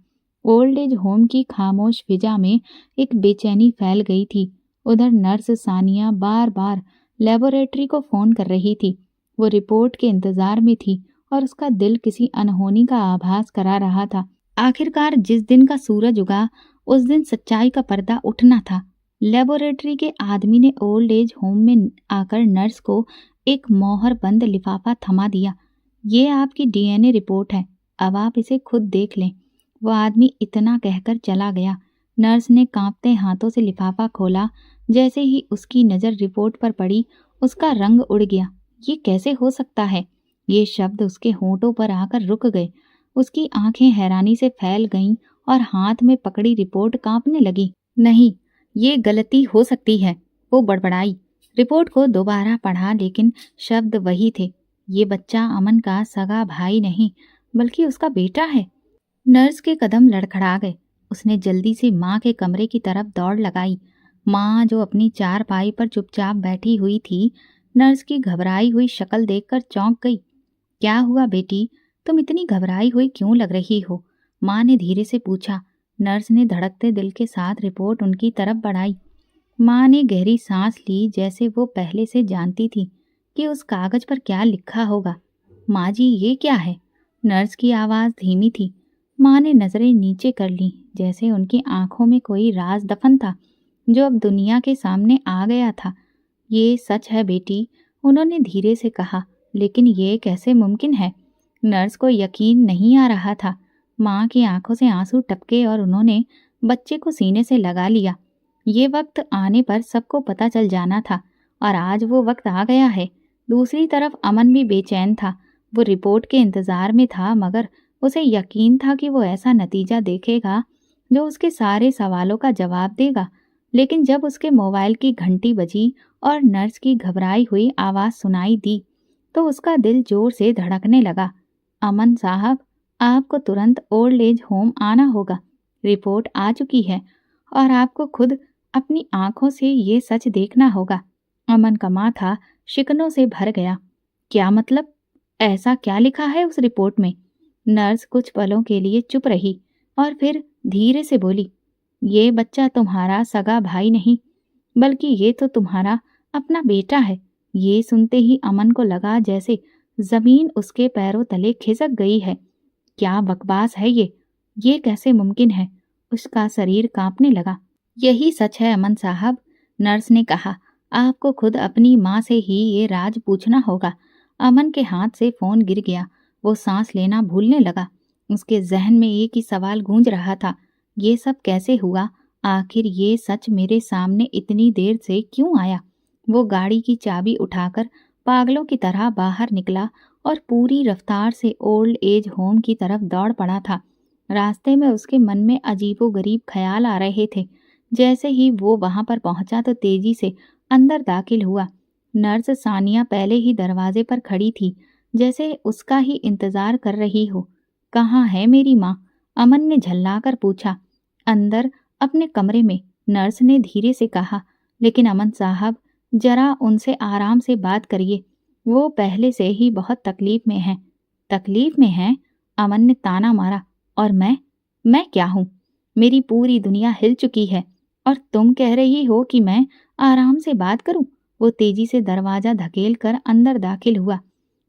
ओल्ड एज होम की खामोश फिजा में एक बेचैनी फैल गई थी। उधर नर्स सानिया बार बार लेबोरेटरी को फोन कर रही थी। वो रिपोर्ट के इंतजार में थी और उसका दिल किसी अनहोनी का आभास करा रहा था। आखिरकार जिस दिन का सूरज उगा उस दिन सच्चाई का पर्दा उठना था। लेबोरेटरी के आदमी ने ओल्ड एज होम में आकर नर्स को एक मोहर बंद लिफाफा थमा दिया। ये आपकी डीएनए रिपोर्ट है, अब आप इसे खुद देख लें। वो आदमी इतना कहकर चला गया। नर्स ने कांपते हाथों से लिफाफा खोला। जैसे ही उसकी नज़र रिपोर्ट पर पड़ी उसका रंग उड़ गया। ये कैसे हो सकता है? ये शब्द उसके होंठों पर आकर रुक गए। उसकी आंखें हैरानी से फैल गईं और हाथ में पकड़ी रिपोर्ट कांपने लगी। नहीं, ये गलती हो सकती है, वो बड़बड़ाई। रिपोर्ट को दोबारा पढ़ा लेकिन शब्द वही थे। ये बच्चा अमन का सगा भाई नहीं बल्कि उसका बेटा है। नर्स के कदम लड़खड़ा गए। उसने जल्दी से माँ के कमरे की तरफ दौड़ लगाई। माँ जो अपनी चारपाई पर चुपचाप बैठी हुई थी, नर्स की घबराई हुई शक्ल देखकर चौंक गई। क्या हुआ बेटी, तुम इतनी घबराई हुई क्यों लग रही हो? माँ ने धीरे से पूछा। नर्स ने धड़कते दिल के साथ रिपोर्ट उनकी तरफ बढ़ाई। माँ ने गहरी सांस ली, जैसे वो पहले से जानती थी कि उस कागज पर क्या लिखा होगा। माँ जी, ये क्या है? नर्स की आवाज़ धीमी थी। माँ ने नज़रें नीचे कर लीं, जैसे उनकी आंखों में कोई राज दफन था जो अब दुनिया के सामने आ गया था। ये सच है बेटी, उन्होंने धीरे से कहा, लेकिन ये कैसे मुमकिन है? नर्स को यकीन नहीं आ रहा था। माँ की आंखों से आंसू टपके और उन्होंने बच्चे को सीने से लगा लिया। ये वक्त आने पर सबको पता चल जाना था और आज वो वक्त आ गया है। दूसरी तरफ अमन भी बेचैन था। वो रिपोर्ट के इंतज़ार में था, मगर उसे यकीन था कि वो ऐसा नतीजा देखेगा जो उसके सारे सवालों का जवाब देगा। लेकिन जब उसके मोबाइल की घंटी बजी और नर्स की घबराई हुई आवाज़ सुनाई दी तो उसका दिल जोर से धड़कने लगा। अमन साहब, आपको तुरंत ओल्ड एज होम आना होगा। रिपोर्ट आ चुकी है और आपको खुद अपनी आंखों से ये सच देखना होगा। अमन का माथा शिकनों से भर गया। क्या मतलब? ऐसा क्या लिखा है उस रिपोर्ट में? नर्स कुछ पलों के लिए चुप रही और फिर धीरे से बोली, ये बच्चा तुम्हारा सगा भाई नहीं बल्कि ये तो तुम्हारा अपना बेटा है। ये सुनते ही अमन को लगा जैसे जमीन उसके पैरों तले खिसक गई है। क्या बकवास है ये कैसे मुमकिन है? उसका शरीर कांपने लगा। यही सच है अमन साहब, नर्स ने कहा। आपको खुद अपनी माँ से ही ये राज पूछना होगा। अमन के हाथ से फोन गिर गया। वो सांस लेना भूलने लगा। उसके जहन में एक ही सवाल गूंज रहा था, ये सब कैसे हुआ? आखिर ये सच मेरे सामने इतनी देर से क्यों आया? वो गाड़ी की चाबी उठाकर पागलों की तरह बाहर निकला और पूरी रफ्तार से ओल्ड एज होम की तरफ दौड़ पड़ा था। रास्ते में उसके मन में अजीबोगरीब ख्याल आ रहे थे। जैसे ही वो वहां पर पहुंचा तो तेजी से अंदर दाखिल हुआ। नर्स सानिया पहले ही दरवाजे पर खड़ी थी, जैसे उसका ही इंतजार कर रही हो। कहाँ है मेरी माँ? अमन ने झल्लाकर पूछा। अंदर अपने कमरे में, नर्स ने धीरे से कहा। लेकिन अमन साहब, जरा उनसे आराम से बात करिए, वो पहले से ही बहुत तकलीफ में हैं। तकलीफ में हैं? अमन ने ताना मारा। और मैं क्या हूँ? मेरी पूरी दुनिया हिल चुकी है और तुम कह रही हो कि मैं आराम से बात करूं? वो तेजी से दरवाजा धकेल कर अंदर दाखिल हुआ।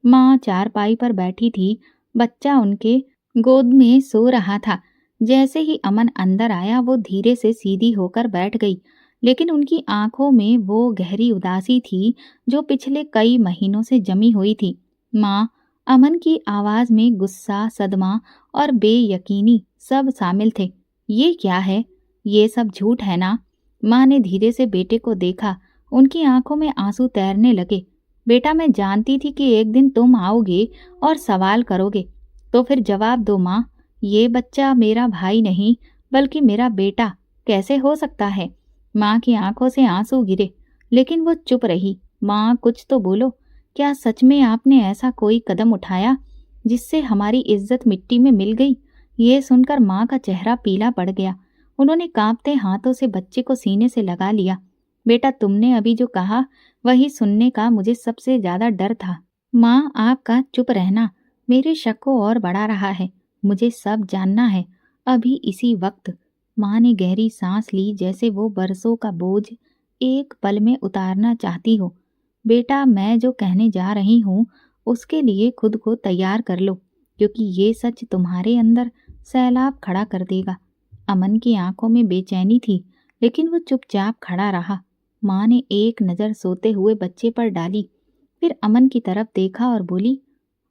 माँ चारपाई पर बैठी थी। बच्चा उनके गोद में सो रहा था। जैसे ही अमन अंदर आया वो धीरे से सीधी होकर बैठ गई, लेकिन उनकी आंखों में वो गहरी उदासी थी जो पिछले कई महीनों से जमी हुई थी। माँ, अमन की आवाज में गुस्सा, सदमा और बेयकीनी सब शामिल थे। ये क्या है? ये सब झूठ है ना? माँ ने धीरे से बेटे को देखा। उनकी आंखों में आंसू तैरने लगे। बेटा, मैं जानती थी कि एक दिन तुम आओगे और सवाल करोगे, तो फिर जवाब दो माँ। ये बच्चा मेरा भाई नहीं बल्कि मेरा बेटा कैसे हो सकता है? माँ की आंखों से आंसू गिरे, लेकिन वो चुप रही। माँ, कुछ तो बोलो। क्या सच में आपने ऐसा कोई कदम उठाया जिससे हमारी इज्जत मिट्टी में मिल गई? ये सुनकर माँ का चेहरा पीला पड़ गया। उन्होंने कांपते हाथों से बच्चे को सीने से लगा लिया। बेटा, तुमने अभी जो कहा वही सुनने का मुझे सबसे ज्यादा डर था। माँ, आपका चुप रहना मेरे शक को और बढ़ा रहा है। मुझे सब जानना है। अभी इसी वक्त माँ ने गहरी सांस ली, जैसे वो बरसों का बोझ एक पल में उतारना चाहती हो। बेटा, मैं जो कहने जा रही हूँ उसके लिए खुद को तैयार कर लो, क्योंकि ये सच तुम्हारे अंदर सैलाब खड़ा कर देगा। अमन की आंखों में बेचैनी थी, लेकिन वो चुपचाप खड़ा रहा। माँ ने एक नज़र सोते हुए बच्चे पर डाली, फिर अमन की तरफ देखा और बोली,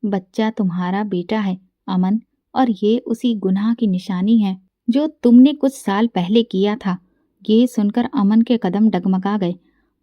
बच्चा तुम्हारा बेटा है अमन, और ये उसी गुनाह की निशानी है जो तुमने कुछ साल पहले किया था। ये सुनकर अमन के कदम डगमगा गए।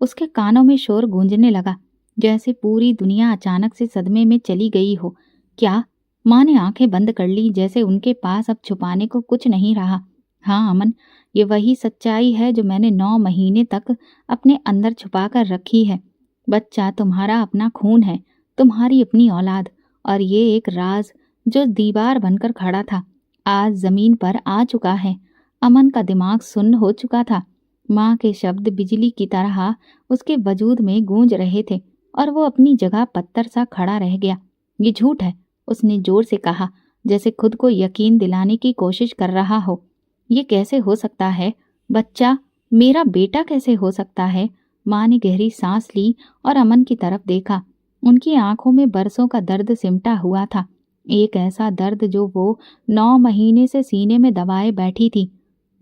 उसके कानों में शोर गूंजने लगा, जैसे पूरी दुनिया अचानक से सदमे में चली गई हो। क्या? माँ ने आंखें बंद कर ली, जैसे उनके पास अब छुपाने को कुछ नहीं रहा। हाँ अमन, ये वही सच्चाई है जो मैंने 9 महीने तक अपने अंदर छुपा कर रखी है। बच्चा तुम्हारा अपना खून है, तुम्हारी अपनी औलाद, और ये एक राज जो दीवार बनकर खड़ा था, आज जमीन पर आ चुका है। अमन का दिमाग सुन्न हो चुका था। माँ के शब्द बिजली की तरह उसके वजूद में गूंज रहे थे, और वो अपनी जगह पत्थर सा खड़ा रह गया। ये झूठ है, उसने जोर से कहा, जैसे खुद को यकीन दिलाने की कोशिश कर रहा हो। ये कैसे हो सकता है? बच्चा मेरा बेटा कैसे हो सकता है? माँ ने गहरी सांस ली और अमन की तरफ देखा। उनकी आंखों में बरसों का दर्द सिमटा हुआ था, एक ऐसा दर्द जो वो 9 महीने से सीने में दबाए बैठी थी।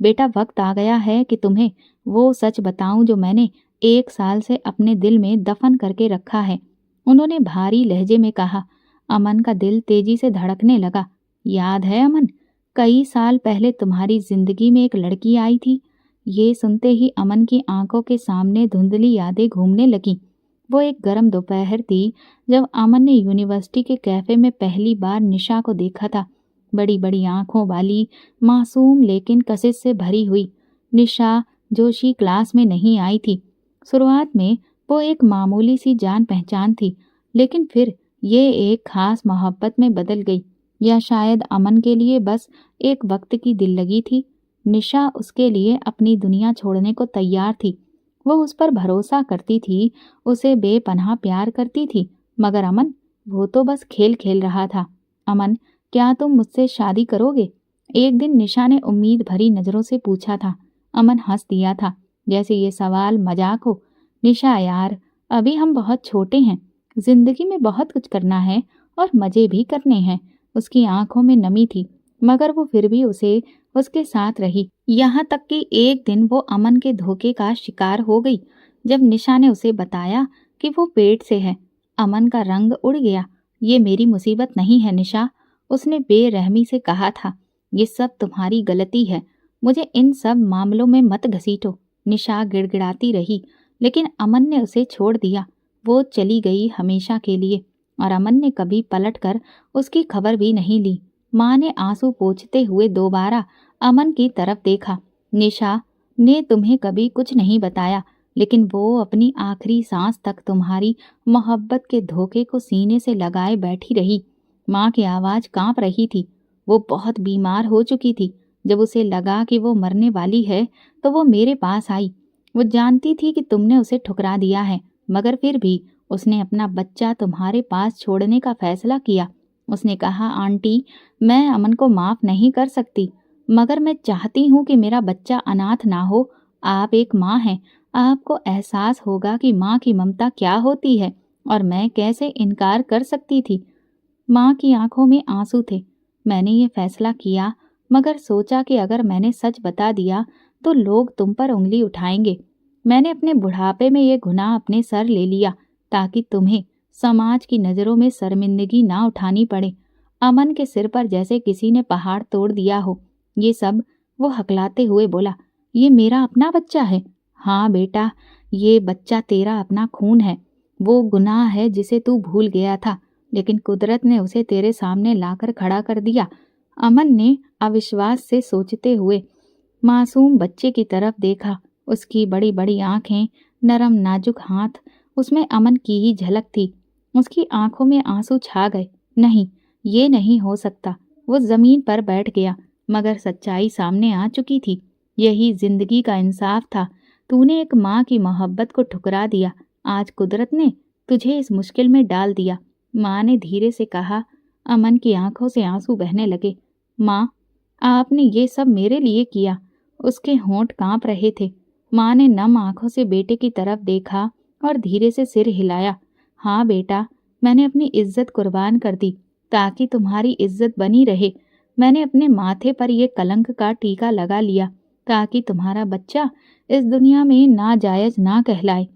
बेटा, वक्त आ गया है कि तुम्हें वो सच बताऊं जो मैंने 1 साल से अपने दिल में दफन करके रखा है, उन्होंने भारी लहजे में कहा। अमन का दिल तेजी से धड़कने लगा। याद है अमन, कई साल पहले तुम्हारी जिंदगी में एक लड़की आई थी। ये सुनते ही अमन की आंखों के सामने धुंधली यादें घूमने लगीं। वो एक गर्म दोपहर थी जब अमन ने यूनिवर्सिटी के कैफे में पहली बार निशा को देखा था। बड़ी बड़ी आंखों वाली, मासूम लेकिन कशिश से भरी हुई निशा जोशी क्लास में नहीं आई थी। शुरुआत में वो एक मामूली सी जान पहचान थी, लेकिन फिर ये एक खास मोहब्बत में बदल गई, या शायद अमन के लिए बस एक वक्त की दिल लगी थी। निशा उसके लिए अपनी दुनिया छोड़ने को तैयार थी। वो उस पर भरोसा करती थी, उसे बेपनाह प्यार करती थी, मगर अमन, वो तो बस खेल खेल रहा था। अमन, क्या तुम मुझसे शादी करोगे? एक दिन निशा ने उम्मीद भरी नजरों से पूछा था। अमन हंस दिया था, जैसे ये सवाल मजाक हो। निशा यार, अभी हम बहुत छोटे हैं, जिंदगी में बहुत कुछ करना है और मजे भी करने हैं। उसकी आंखों में नमी थी, मगर वो फिर भी उसे उसके साथ रही। यहाँ तक कि एक दिन वो अमन के धोखे का शिकार हो गई, जब निशा ने उसे बताया कि वो पेट से है। अमन का रंग उड़ गया। ये मेरी मुसीबत नहीं है निशा, उसने बेरहमी से कहा था। ये सब तुम्हारी गलती है, मुझे इन सब मामलों में मत घसीटो। निशा गिड़गिड़ाती रही, लेकिन अमन ने उसे छोड़ दिया। वो चली गई हमेशा के लिए, और अमन ने कभी पलटकर उसकी खबर भी नहीं ली। माँ ने आंसू पोंछते हुए दोबारा अमन की तरफ देखा। निशा ने तुम्हें कभी कुछ नहीं बताया, लेकिन वो अपनी आखिरी सांस तक तुम्हारी मोहब्बत के धोखे को सीने से लगाए बैठी रही। माँ की आवाज कांप रही थी। वो बहुत बीमार हो चुकी थी। जब उसे लगा कि वो मरने वाली है, तो वो मेरे पास आई। वो जानती थी कि तुमने उसे ठुकरा दिया है, मगर फिर भी उसने अपना बच्चा तुम्हारे पास छोड़ने का फैसला किया। उसने कहा, आंटी, मैं अमन को माफ नहीं कर सकती, मगर मैं चाहती हूँ कि मेरा बच्चा अनाथ ना हो। आप एक माँ हैं, आपको एहसास होगा कि माँ की ममता क्या होती है, और मैं कैसे इनकार कर सकती थी। माँ की आंखों में आंसू थे। मैंने ये फैसला किया, मगर सोचा कि अगर मैंने सच बता दिया तो लोग तुम पर उंगली उठाएंगे। मैंने अपने बुढ़ापे में ये गुनाह अपने सर ले लिया, ताकि तुम्हें समाज की नज़रों में शर्मिंदगी ना उठानी पड़े। अमन के सिर पर जैसे किसी ने पहाड़ तोड़ दिया हो। ये सब वो हकलाते हुए बोला। ये मेरा अपना बच्चा है? हाँ बेटा, ये बच्चा तेरा अपना खून है। वो गुनाह है जिसे तू भूल गया था, लेकिन कुदरत ने उसे तेरे सामने लाकर खड़ा कर दिया। अमन ने अविश्वास से सोचते हुए मासूम बच्चे की तरफ देखा। उसकी बड़ी बड़ी आंखें, नरम नाजुक हाथ, उसमें अमन की ही झलक थी। उसकी आंखों में आंसू छा गए। नहीं, ये नहीं हो सकता। वो जमीन पर बैठ गया, मगर सच्चाई सामने आ चुकी थी। यही जिंदगी का इंसाफ था। तूने एक माँ की मोहब्बत को ठुकरा दिया। आज कुदरत ने तुझे इस मुश्किल में डाल दिया। माँ ने धीरे से कहा। अमन की आंखों से आंसू बहने लगे। माँ, आपने ये सब मेरे लिए किया। उसके होंठ कांप रहे थे। माँ ने नम आंखों से बेटे की तरफ देखा और धीरे से सिर हिलाया। हाँ बेटा, मैंने अपनी इज्जत कुर्बान कर दी ताकि तुम्हारी इज्जत बनी रहे। मैंने अपने माथे पर ये कलंक का टीका लगा लिया ताकि तुम्हारा बच्चा इस दुनिया में नाजायज ना कहलाए।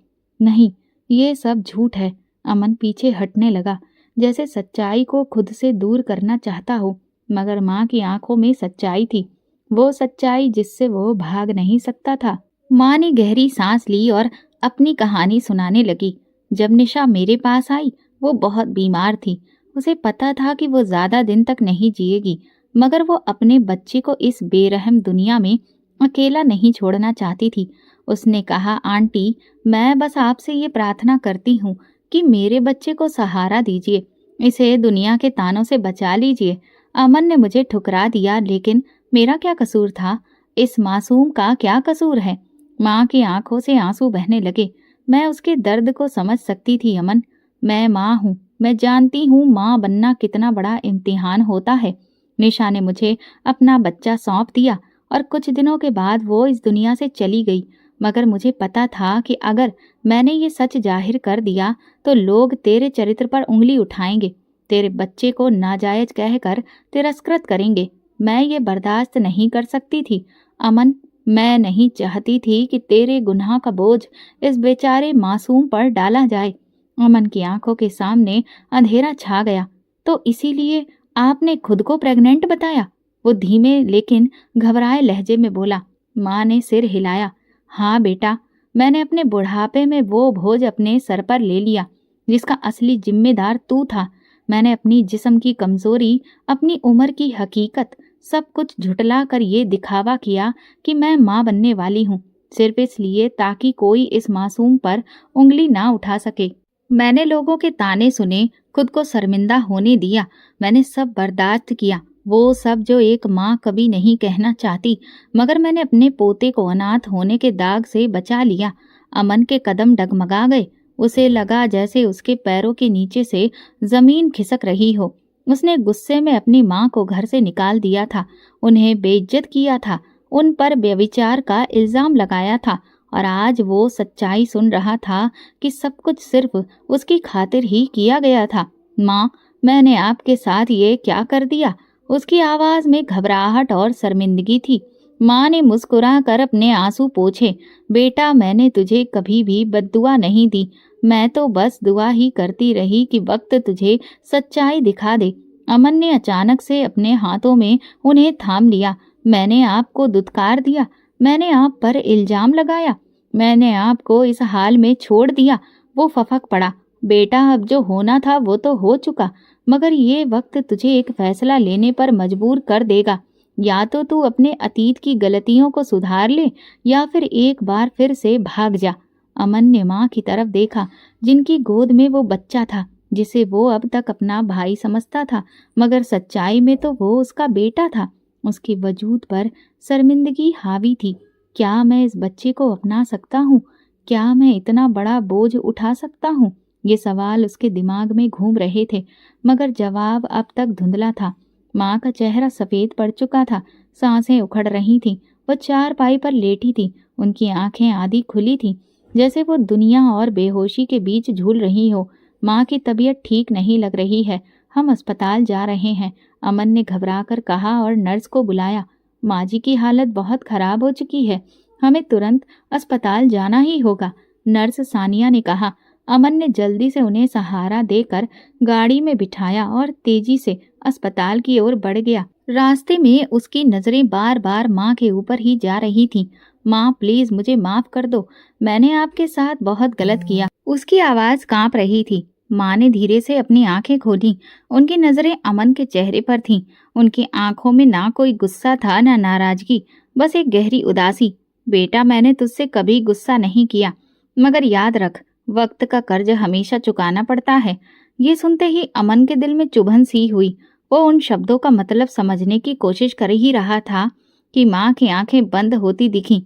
नहीं, ये सब झूठ है। अमन पीछे हटने लगा, जैसे सच्चाई को खुद से दूर करना चाहता हो, मगर माँ की आंखों में सच्चाई थी, वो सच्चाई जिससे वो भाग नहीं सकता था। माँ ने गहरी सांस ली और अपनी कहानी सुनाने लगी। जब निशा मेरे पास आई, वो बहुत बीमार थी। उसे पता था कि वो ज्यादा दिन तक नहीं जिएगी, मगर वो अपने बच्चे को इस बेरहम दुनिया में अकेला नहीं छोड़ना चाहती थी। उसने कहा, आंटी, मैं बस आपसे ये प्रार्थना करती हूँ कि मेरे बच्चे को सहारा दीजिए, इसे दुनिया के तानों से बचा लीजिए। अमन ने मुझे ठुकरा दिया, लेकिन मेरा क्या कसूर था? इस मासूम का क्या कसूर है? माँ की आंखों से आंसू बहने लगे। मैं उसके दर्द को समझ सकती थी। अमन, मैं माँ हूँ, मैं जानती हूँ माँ बनना कितना बड़ा इम्तिहान होता है। निशा ने मुझे अपना बच्चा सौंप दिया और कुछ दिनों के बाद वो इस दुनिया से चली गई, मगर मुझे पता था कि अगर मैंने ये सच जाहिर कर दिया तो लोग तेरे चरित्र पर उंगली उठाएंगे, तेरे बच्चे को नाजायज कहकर तिरस्कृत करेंगे। मैं ये बर्दाश्त नहीं कर सकती थी। अमन, मैं नहीं चाहती थी कि तेरे गुनाह का बोझ इस बेचारे मासूम पर डाला जाए। अमन की आंखों के सामने अंधेरा छा गया। तो इसीलिए आपने खुद को प्रेग्नेंट बताया? वो धीमे लेकिन घबराए लहजे में बोला। माँ ने सिर हिलाया। हाँ बेटा, मैंने अपने बुढ़ापे में वो बोझ अपने सर पर ले लिया जिसका असली जिम्मेदार तू था। मैंने अपनी जिस्म की कमजोरी, अपनी उम्र की हकीकत, सब कुछ झुटला कर ये दिखावा किया कि मैं माँ बनने वाली हूँ, सिर्फ इसलिए ताकि कोई इस मासूम पर उंगली ना उठा सके। मैंने लोगों के ताने सुने, खुद को शर्मिंदा होने दिया। मैंने सब बर्दाश्त किया, वो सब जो एक माँ कभी नहीं कहना चाहती, मगर मैंने अपने पोते को अनाथ होने के दाग से बचा लिया। अमन के कदम डगमगा गए। उसे लगा जैसे उसके पैरों के नीचे से जमीन खिसक रही हो। उसने गुस्से में अपनी माँ को घर से निकाल दिया था, उन्हें बेइज्जत किया था, उन पर व्यभिचार का इल्जाम लगाया था, और आज वो सच्चाई सुन रहा था कि सब कुछ सिर्फ उसकी खातिर ही किया गया था। माँ, मैंने आपके साथ ये क्या कर दिया? उसकी आवाज में घबराहट और शर्मिंदगी थी। माँ ने मुस्कुरा कर अपने आंसू पोंछे। बेटा, मैंने तुझे कभी भी बद्दुआ नहीं दी, मैं तो बस दुआ ही करती रही कि वक्त तुझे सच्चाई दिखा दे। अमन ने अचानक से अपने हाथों में उन्हें थाम लिया। मैंने आपको दुत्कार दिया, मैंने आप पर इल्जाम लगाया, मैंने आपको इस हाल में छोड़ दिया। वो फफक पड़ा। बेटा, अब जो होना था वो तो हो चुका, मगर ये वक्त तुझे एक फैसला लेने पर मजबूर कर देगा। या तो तू अपने अतीत की गलतियों को सुधार ले, या फिर एक बार फिर से भाग जा। अमन ने माँ की तरफ देखा, जिनकी गोद में वो बच्चा था जिसे वो अब तक अपना भाई समझता था, मगर सच्चाई में तो वो उसका बेटा था। उसके वजूद पर शर्मिंदगी हावी थी। क्या मैं इस बच्चे को अपना सकता हूँ? क्या मैं इतना बड़ा बोझ उठा सकता हूँ? ये सवाल उसके दिमाग में घूम रहे थे, मगर जवाब अब तक धुंधला था। माँ का चेहरा सफेद पड़ चुका था, सांसें उखड़ रही थीं। वो चारपाई पर लेटी थी, उनकी आंखें आधी खुली थीं, जैसे वो दुनिया और बेहोशी के बीच झूल रही हो। माँ की तबीयत ठीक नहीं लग रही है, हम अस्पताल जा रहे हैं, अमन ने घबराकर कहा और नर्स को बुलाया। माँ जी की हालत बहुत खराब हो चुकी है, हमें तुरंत अस्पताल जाना ही होगा, नर्स सानिया ने कहा। अमन ने जल्दी से उन्हें सहारा देकर गाड़ी में बिठाया और तेजी से अस्पताल की ओर बढ़ गया। रास्ते में उसकी नजरें बार बार माँ के ऊपर ही जा रही थीं। माँ, प्लीज मुझे माफ कर दो, मैंने आपके साथ बहुत गलत किया। उसकी आवाज कांप रही थी। माँ ने धीरे से अपनी आंखें खोली। उनकी नजरें अमन के चेहरे पर थीं। उनकी आंखों में ना कोई गुस्सा था ना नाराजगी, बस एक गहरी उदासी। बेटा, मैंने तुझसे कभी गुस्सा नहीं किया, मगर याद रख, वक्त का कर्ज हमेशा चुकाना पड़ता है। ये सुनते ही अमन के दिल में चुभन सी हुई। वो उन शब्दों का मतलब समझने की कोशिश कर ही रहा था कि माँ की आंखें बंद होती दिखीं।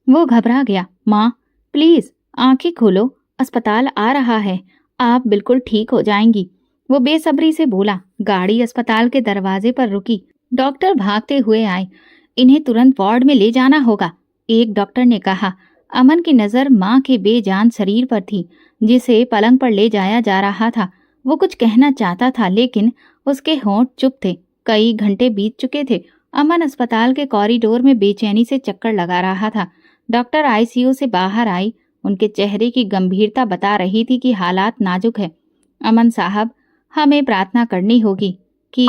वो घबरा गया। माँ, प्लीज आंखें खोलो, अस्पताल आ रहा है, आप बिल्कुल ठीक हो जाएंगी। वो बेसब्री से बोला। गाड़ी अस्पताल के दरवाजे पर रुकी। डॉक्टर भागते हुए आए। इन्हें तुरंत वार्ड में ले जाना होगा, एक डॉक्टर ने कहा। अमन की नजर माँ के बेजान शरीर पर थी, जिसे पलंग पर ले जाया जा रहा था। वो कुछ कहना चाहता था, लेकिन उसके होंठ चुप थे। कई घंटे बीत चुके थे। अमन अस्पताल के कॉरिडोर में बेचैनी से चक्कर लगा रहा था। डॉक्टर आईसीयू से बाहर आई। उनके चेहरे की गंभीरता बता रही थी कि हालात नाजुक है। अमन साहब, हमें प्रार्थना करनी होगी कि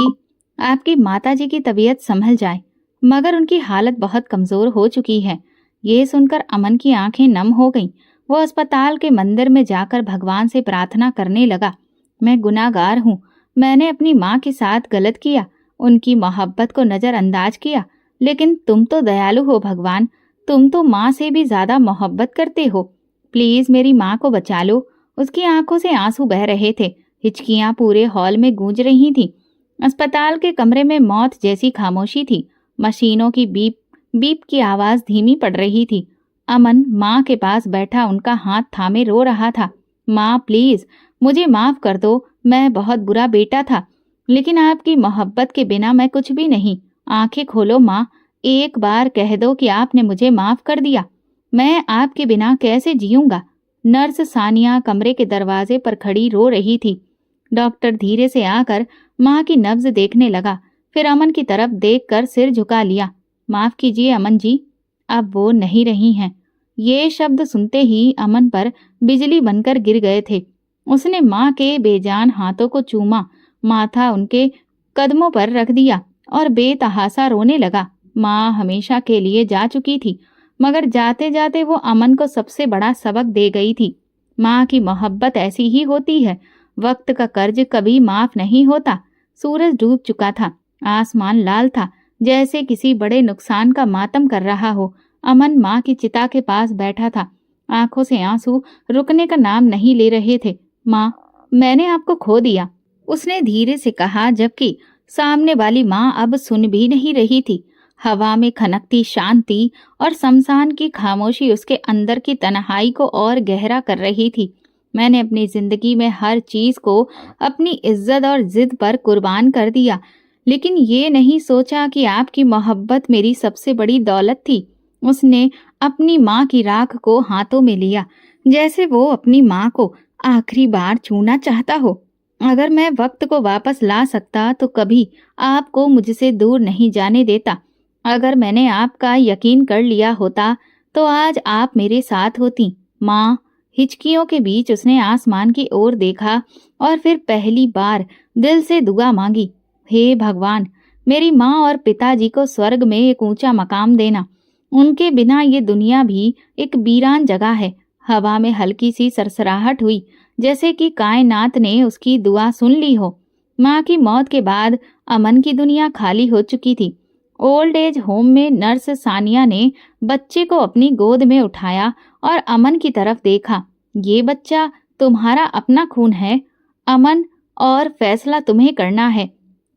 आपकी माताजी की तबीयत संभल जाए, मगर उनकी हालत बहुत कमजोर हो चुकी है। ये सुनकर अमन की आंखें नम हो गईं। वो अस्पताल के मंदिर में जाकर भगवान से प्रार्थना करने लगा। मैं गुनाहगार हूँ। मैंने अपनी माँ के साथ गलत किया, उनकी मोहब्बत को नजरअंदाज किया। लेकिन तुम तो दयालु हो भगवान, तुम तो माँ से भी ज्यादा मोहब्बत करते हो। प्लीज मेरी माँ को बचा लो। उसकी आंखों से आंसू बह रहे थे। हिचकियां पूरे हॉल में गूंज रही थीं। अस्पताल के कमरे में मौत जैसी खामोशी थी। मशीनों की बीप बीप की आवाज धीमी पड़ रही थी। अमन माँ के पास बैठा उनका हाथ थामे रो रहा था। माँ प्लीज, मुझे माफ कर दो। मैं बहुत बुरा बेटा था, लेकिन आपकी मोहब्बत के बिना मैं कुछ भी नहीं। आंखें खोलो माँ, एक बार कह दो कि आपने मुझे माफ कर दिया। मैं आपके बिना कैसे जीऊंगा। नर्स सानिया कमरे के दरवाजे पर खड़ी रो रही थी। डॉक्टर धीरे से आकर माँ की नब्ज देखने लगा, फिर अमन की तरफ देखकर सिर झुका लिया। माफ कीजिए अमन जी, अब वो नहीं रही हैं। ये शब्द सुनते ही अमन पर बिजली बनकर गिर गए थे। उसने माँ के बेजान हाथों को चूमा, माथा उनके कदमों पर रख दिया और बेतहासा रोने लगा। माँ हमेशा के लिए जा चुकी थी, मगर जाते जाते वो अमन को सबसे बड़ा सबक दे गई थी। माँ की मोहब्बत ऐसी ही होती है। वक्त का कर्ज कभी माफ नहीं होता। सूरज डूब चुका था। आसमान लाल था, जैसे किसी बड़े नुकसान का मातम कर रहा हो। अमन माँ की चिता के पास बैठा था। आंखों से आंसू रुकने का नाम नहीं ले रहे थे। माँ, मैंने आपको खो दिया, उसने धीरे से कहा, जबकि सामने वाली माँ अब सुन भी नहीं रही थी। हवा में खनकती शांति और शमशान की खामोशी उसके अंदर की तन्हाई को और गहरा कर रही थी। मैंने अपनी जिंदगी में हर चीज को अपनी इज्जत और जिद पर कुर्बान कर दिया, लेकिन ये नहीं सोचा कि आपकी मोहब्बत मेरी सबसे बड़ी दौलत थी। उसने अपनी माँ की राख को हाथों में लिया, जैसे वो अपनी माँ को आखिरी बार छूना चाहता हो। अगर मैं वक्त को वापस ला सकता तो कभी आपको मुझसे दूर नहीं जाने देता। अगर मैंने आपका यकीन कर लिया होता तो आज आप मेरे साथ होती। माँ, हिचकियों के बीच उसने आसमान की ओर देखा और फिर पहली बार दिल से दुआ मांगी। हे भगवान, मेरी माँ और पिताजी को स्वर्ग में एक ऊंचा मकाम देना। उनके बिना ये दुनिया भी एक वीरान जगह है। हवा में हल्की सी सरसराहट हुई, जैसे कि कायनात ने उसकी दुआ सुन ली हो। माँ की मौत के बाद अमन की दुनिया खाली हो चुकी थी। ओल्ड एज होम में नर्स सानिया ने बच्चे को अपनी गोद में उठाया और अमन की तरफ देखा। ये बच्चा तुम्हारा अपना खून है अमन, और फैसला तुम्हें करना है।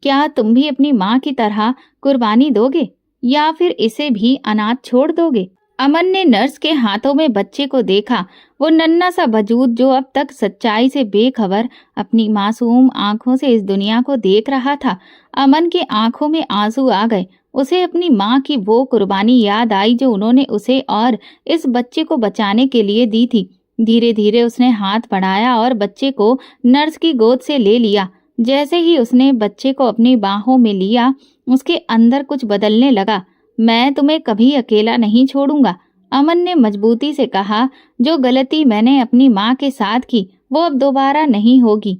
क्या तुम भी अपनी माँ की तरह कुर्बानी दोगे या फिर इसे भी अनाथ छोड़ दोगे? अमन ने नर्स के हाथों में बच्चे को देखा। वो नन्हा सा वजूद जो अब तक सच्चाई से बेखबर अपनी मासूम आंखों से इस दुनिया को देख रहा था। अमन के आंखों में आंसू आ गए। उसे अपनी माँ की वो कुर्बानी याद आई जो उन्होंने उसे और इस बच्चे को बचाने के लिए दी थी। धीरे धीरे उसने हाथ बढ़ाया और बच्चे को नर्स की गोद से ले लिया। जैसे ही उसने बच्चे को अपनी बाहों में लिया, उसके अंदर कुछ बदलने लगा। मैं तुम्हें कभी अकेला नहीं छोड़ूंगा, अमन ने मजबूती से कहा। जो गलती मैंने अपनी माँ के साथ की वो अब दोबारा नहीं होगी।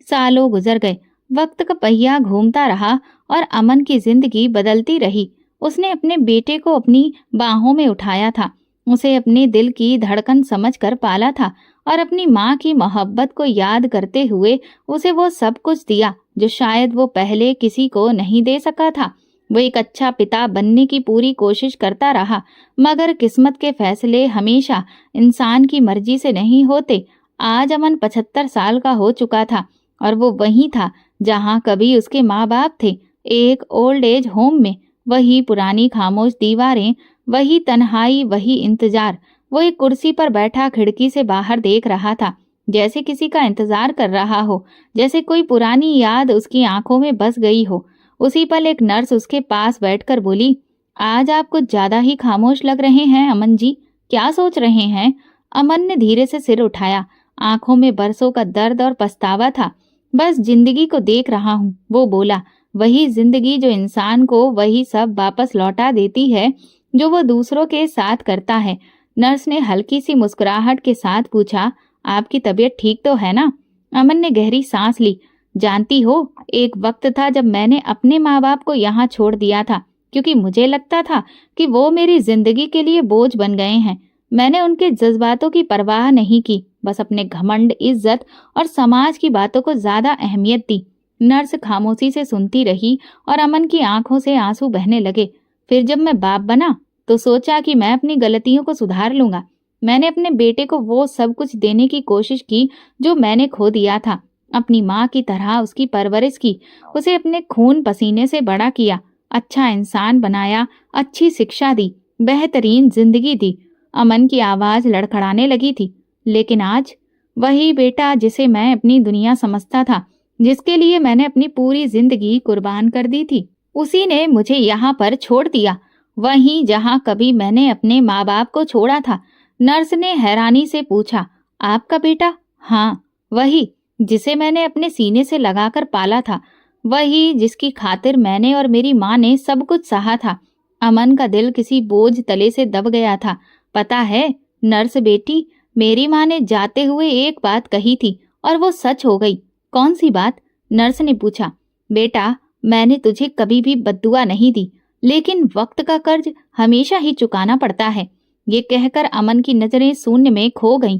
सालों गुजर गए, वक्त का पहिया घूमता रहा और अमन की जिंदगी बदलती रही। उसने अपने बेटे को अपनी बाहों में उठाया था, उसे अपने दिल की धड़कन समझकर पाला था और अपनी माँ की मोहब्बत को याद करते हुए उसे वो सब कुछ दिया जो शायद वो पहले किसी को नहीं दे सका था। वो एक अच्छा पिता बनने की पूरी कोशिश करता रहा, मगर किस्मत के फैसले हमेशा इंसान की मर्जी से नहीं होते। आज अमन 75 साल का हो चुका था और वो वहीं था जहाँ कभी उसके माँ बाप थे, एक ओल्ड एज होम में। वही पुरानी खामोश दीवारें, वही तन्हाई, वही इंतजार। वो एक कुर्सी पर बैठा खिड़की से बाहर देख रहा था, जैसे किसी का इंतजार कर रहा हो, जैसे कोई पुरानी याद उसकी आंखों में बस गई हो। उसी पल एक नर्स उसके पास बैठकर बोली, आज आप कुछ ज्यादा ही खामोश लग रहे हैं अमन जी, क्या सोच रहे हैं? अमन ने धीरे से सिर उठाया। आंखों में बरसों का दर्द और पछतावा था। बस जिंदगी को देख रहा हूँ, वो बोला। वही जिंदगी जो इंसान को वही सब वापस लौटा देती है जो वो दूसरों के साथ करता है। नर्स ने हल्की सी मुस्कुराहट के साथ पूछा, आपकी तबीयत ठीक तो है ना? अमन ने गहरी सांस ली। जानती हो, एक वक्त था जब मैंने अपने माँ बाप को यहाँ छोड़ दिया था, क्योंकि मुझे लगता था कि वो मेरी जिंदगी के लिए बोझ बन गए हैं। मैंने उनके जज्बातों की परवाह नहीं की, बस अपने घमंड, इज्जत और समाज की बातों को ज्यादा अहमियत दी। नर्स खामोशी से सुनती रही और अमन की आंखों से आंसू बहने लगे। फिर जब मैं बाप बना तो सोचा कि मैं अपनी गलतियों को सुधार लूंगा। मैंने अपने बेटे को वो सब कुछ देने की कोशिश की जो मैंने खो दिया था। अपनी माँ की तरह उसकी परवरिश की, उसे अपने खून पसीने से बड़ा किया, अच्छा इंसान बनाया, अच्छी शिक्षा दी, बेहतरीन जिंदगी दी। अमन की आवाज लड़खड़ाने लगी थी। लेकिन आज वही बेटा जिसे मैं अपनी दुनिया समझता था, जिसके लिए मैंने अपनी पूरी जिंदगी कुर्बान कर दी थी, उसी ने मुझे यहाँ पर छोड़ दिया, वहीं जहाँ कभी मैंने अपने माँ बाप को छोड़ा था। नर्स ने हैरानी से पूछा, आपका बेटा? हाँ, वही जिसे मैंने अपने सीने से लगाकर पाला था, वही जिसकी खातिर मैंने और मेरी माँ ने सब कुछ सहा था। अमन का दिल किसी बोझ तले से दब गया था। पता है नर्स बेटी, मेरी माँ ने जाते हुए एक बात कही थी और वो सच हो गई। कौन सी बात? नर्स ने पूछा। बेटा, मैंने तुझे कभी भी बद्दुआ नहीं दी, लेकिन वक्त का कर्ज हमेशा ही चुकाना पड़ता है। ये कहकर अमन की नजरें शून्य में खो गईं।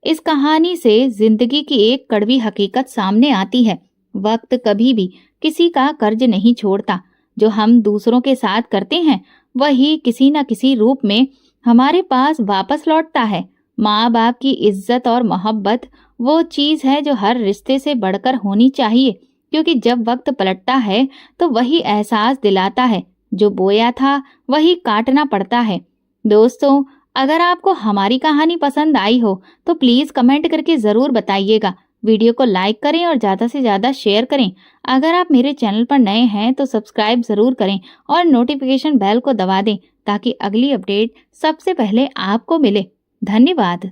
इस कहानी से जिंदगी की एक कड़वी हकीकत सामने आती है। वक्त कभी भी किसी का कर्ज नहीं छोड़ता। जो हम दूसरों के साथ करते हैं, वही किसी न किसी रूप में हमारे पास वापस लौटता है। माँ बाप की इज्जत और मोहब्बत वो चीज है जो हर रिश्ते से बढ़कर होनी चाहिए, क्योंकि जब वक्त पलटता है तो वही एहसास दिलाता है, जो बोया था वही काटना पड़ता है। दोस्तों, अगर आपको हमारी कहानी पसंद आई हो तो प्लीज कमेंट करके जरूर बताइएगा। वीडियो को लाइक करें और ज्यादा से ज्यादा शेयर करें। अगर आप मेरे चैनल पर नए हैं तो सब्सक्राइब जरूर करें और नोटिफिकेशन बेल को दबा दें, ताकि अगली अपडेट सबसे पहले आपको मिले। धन्यवाद।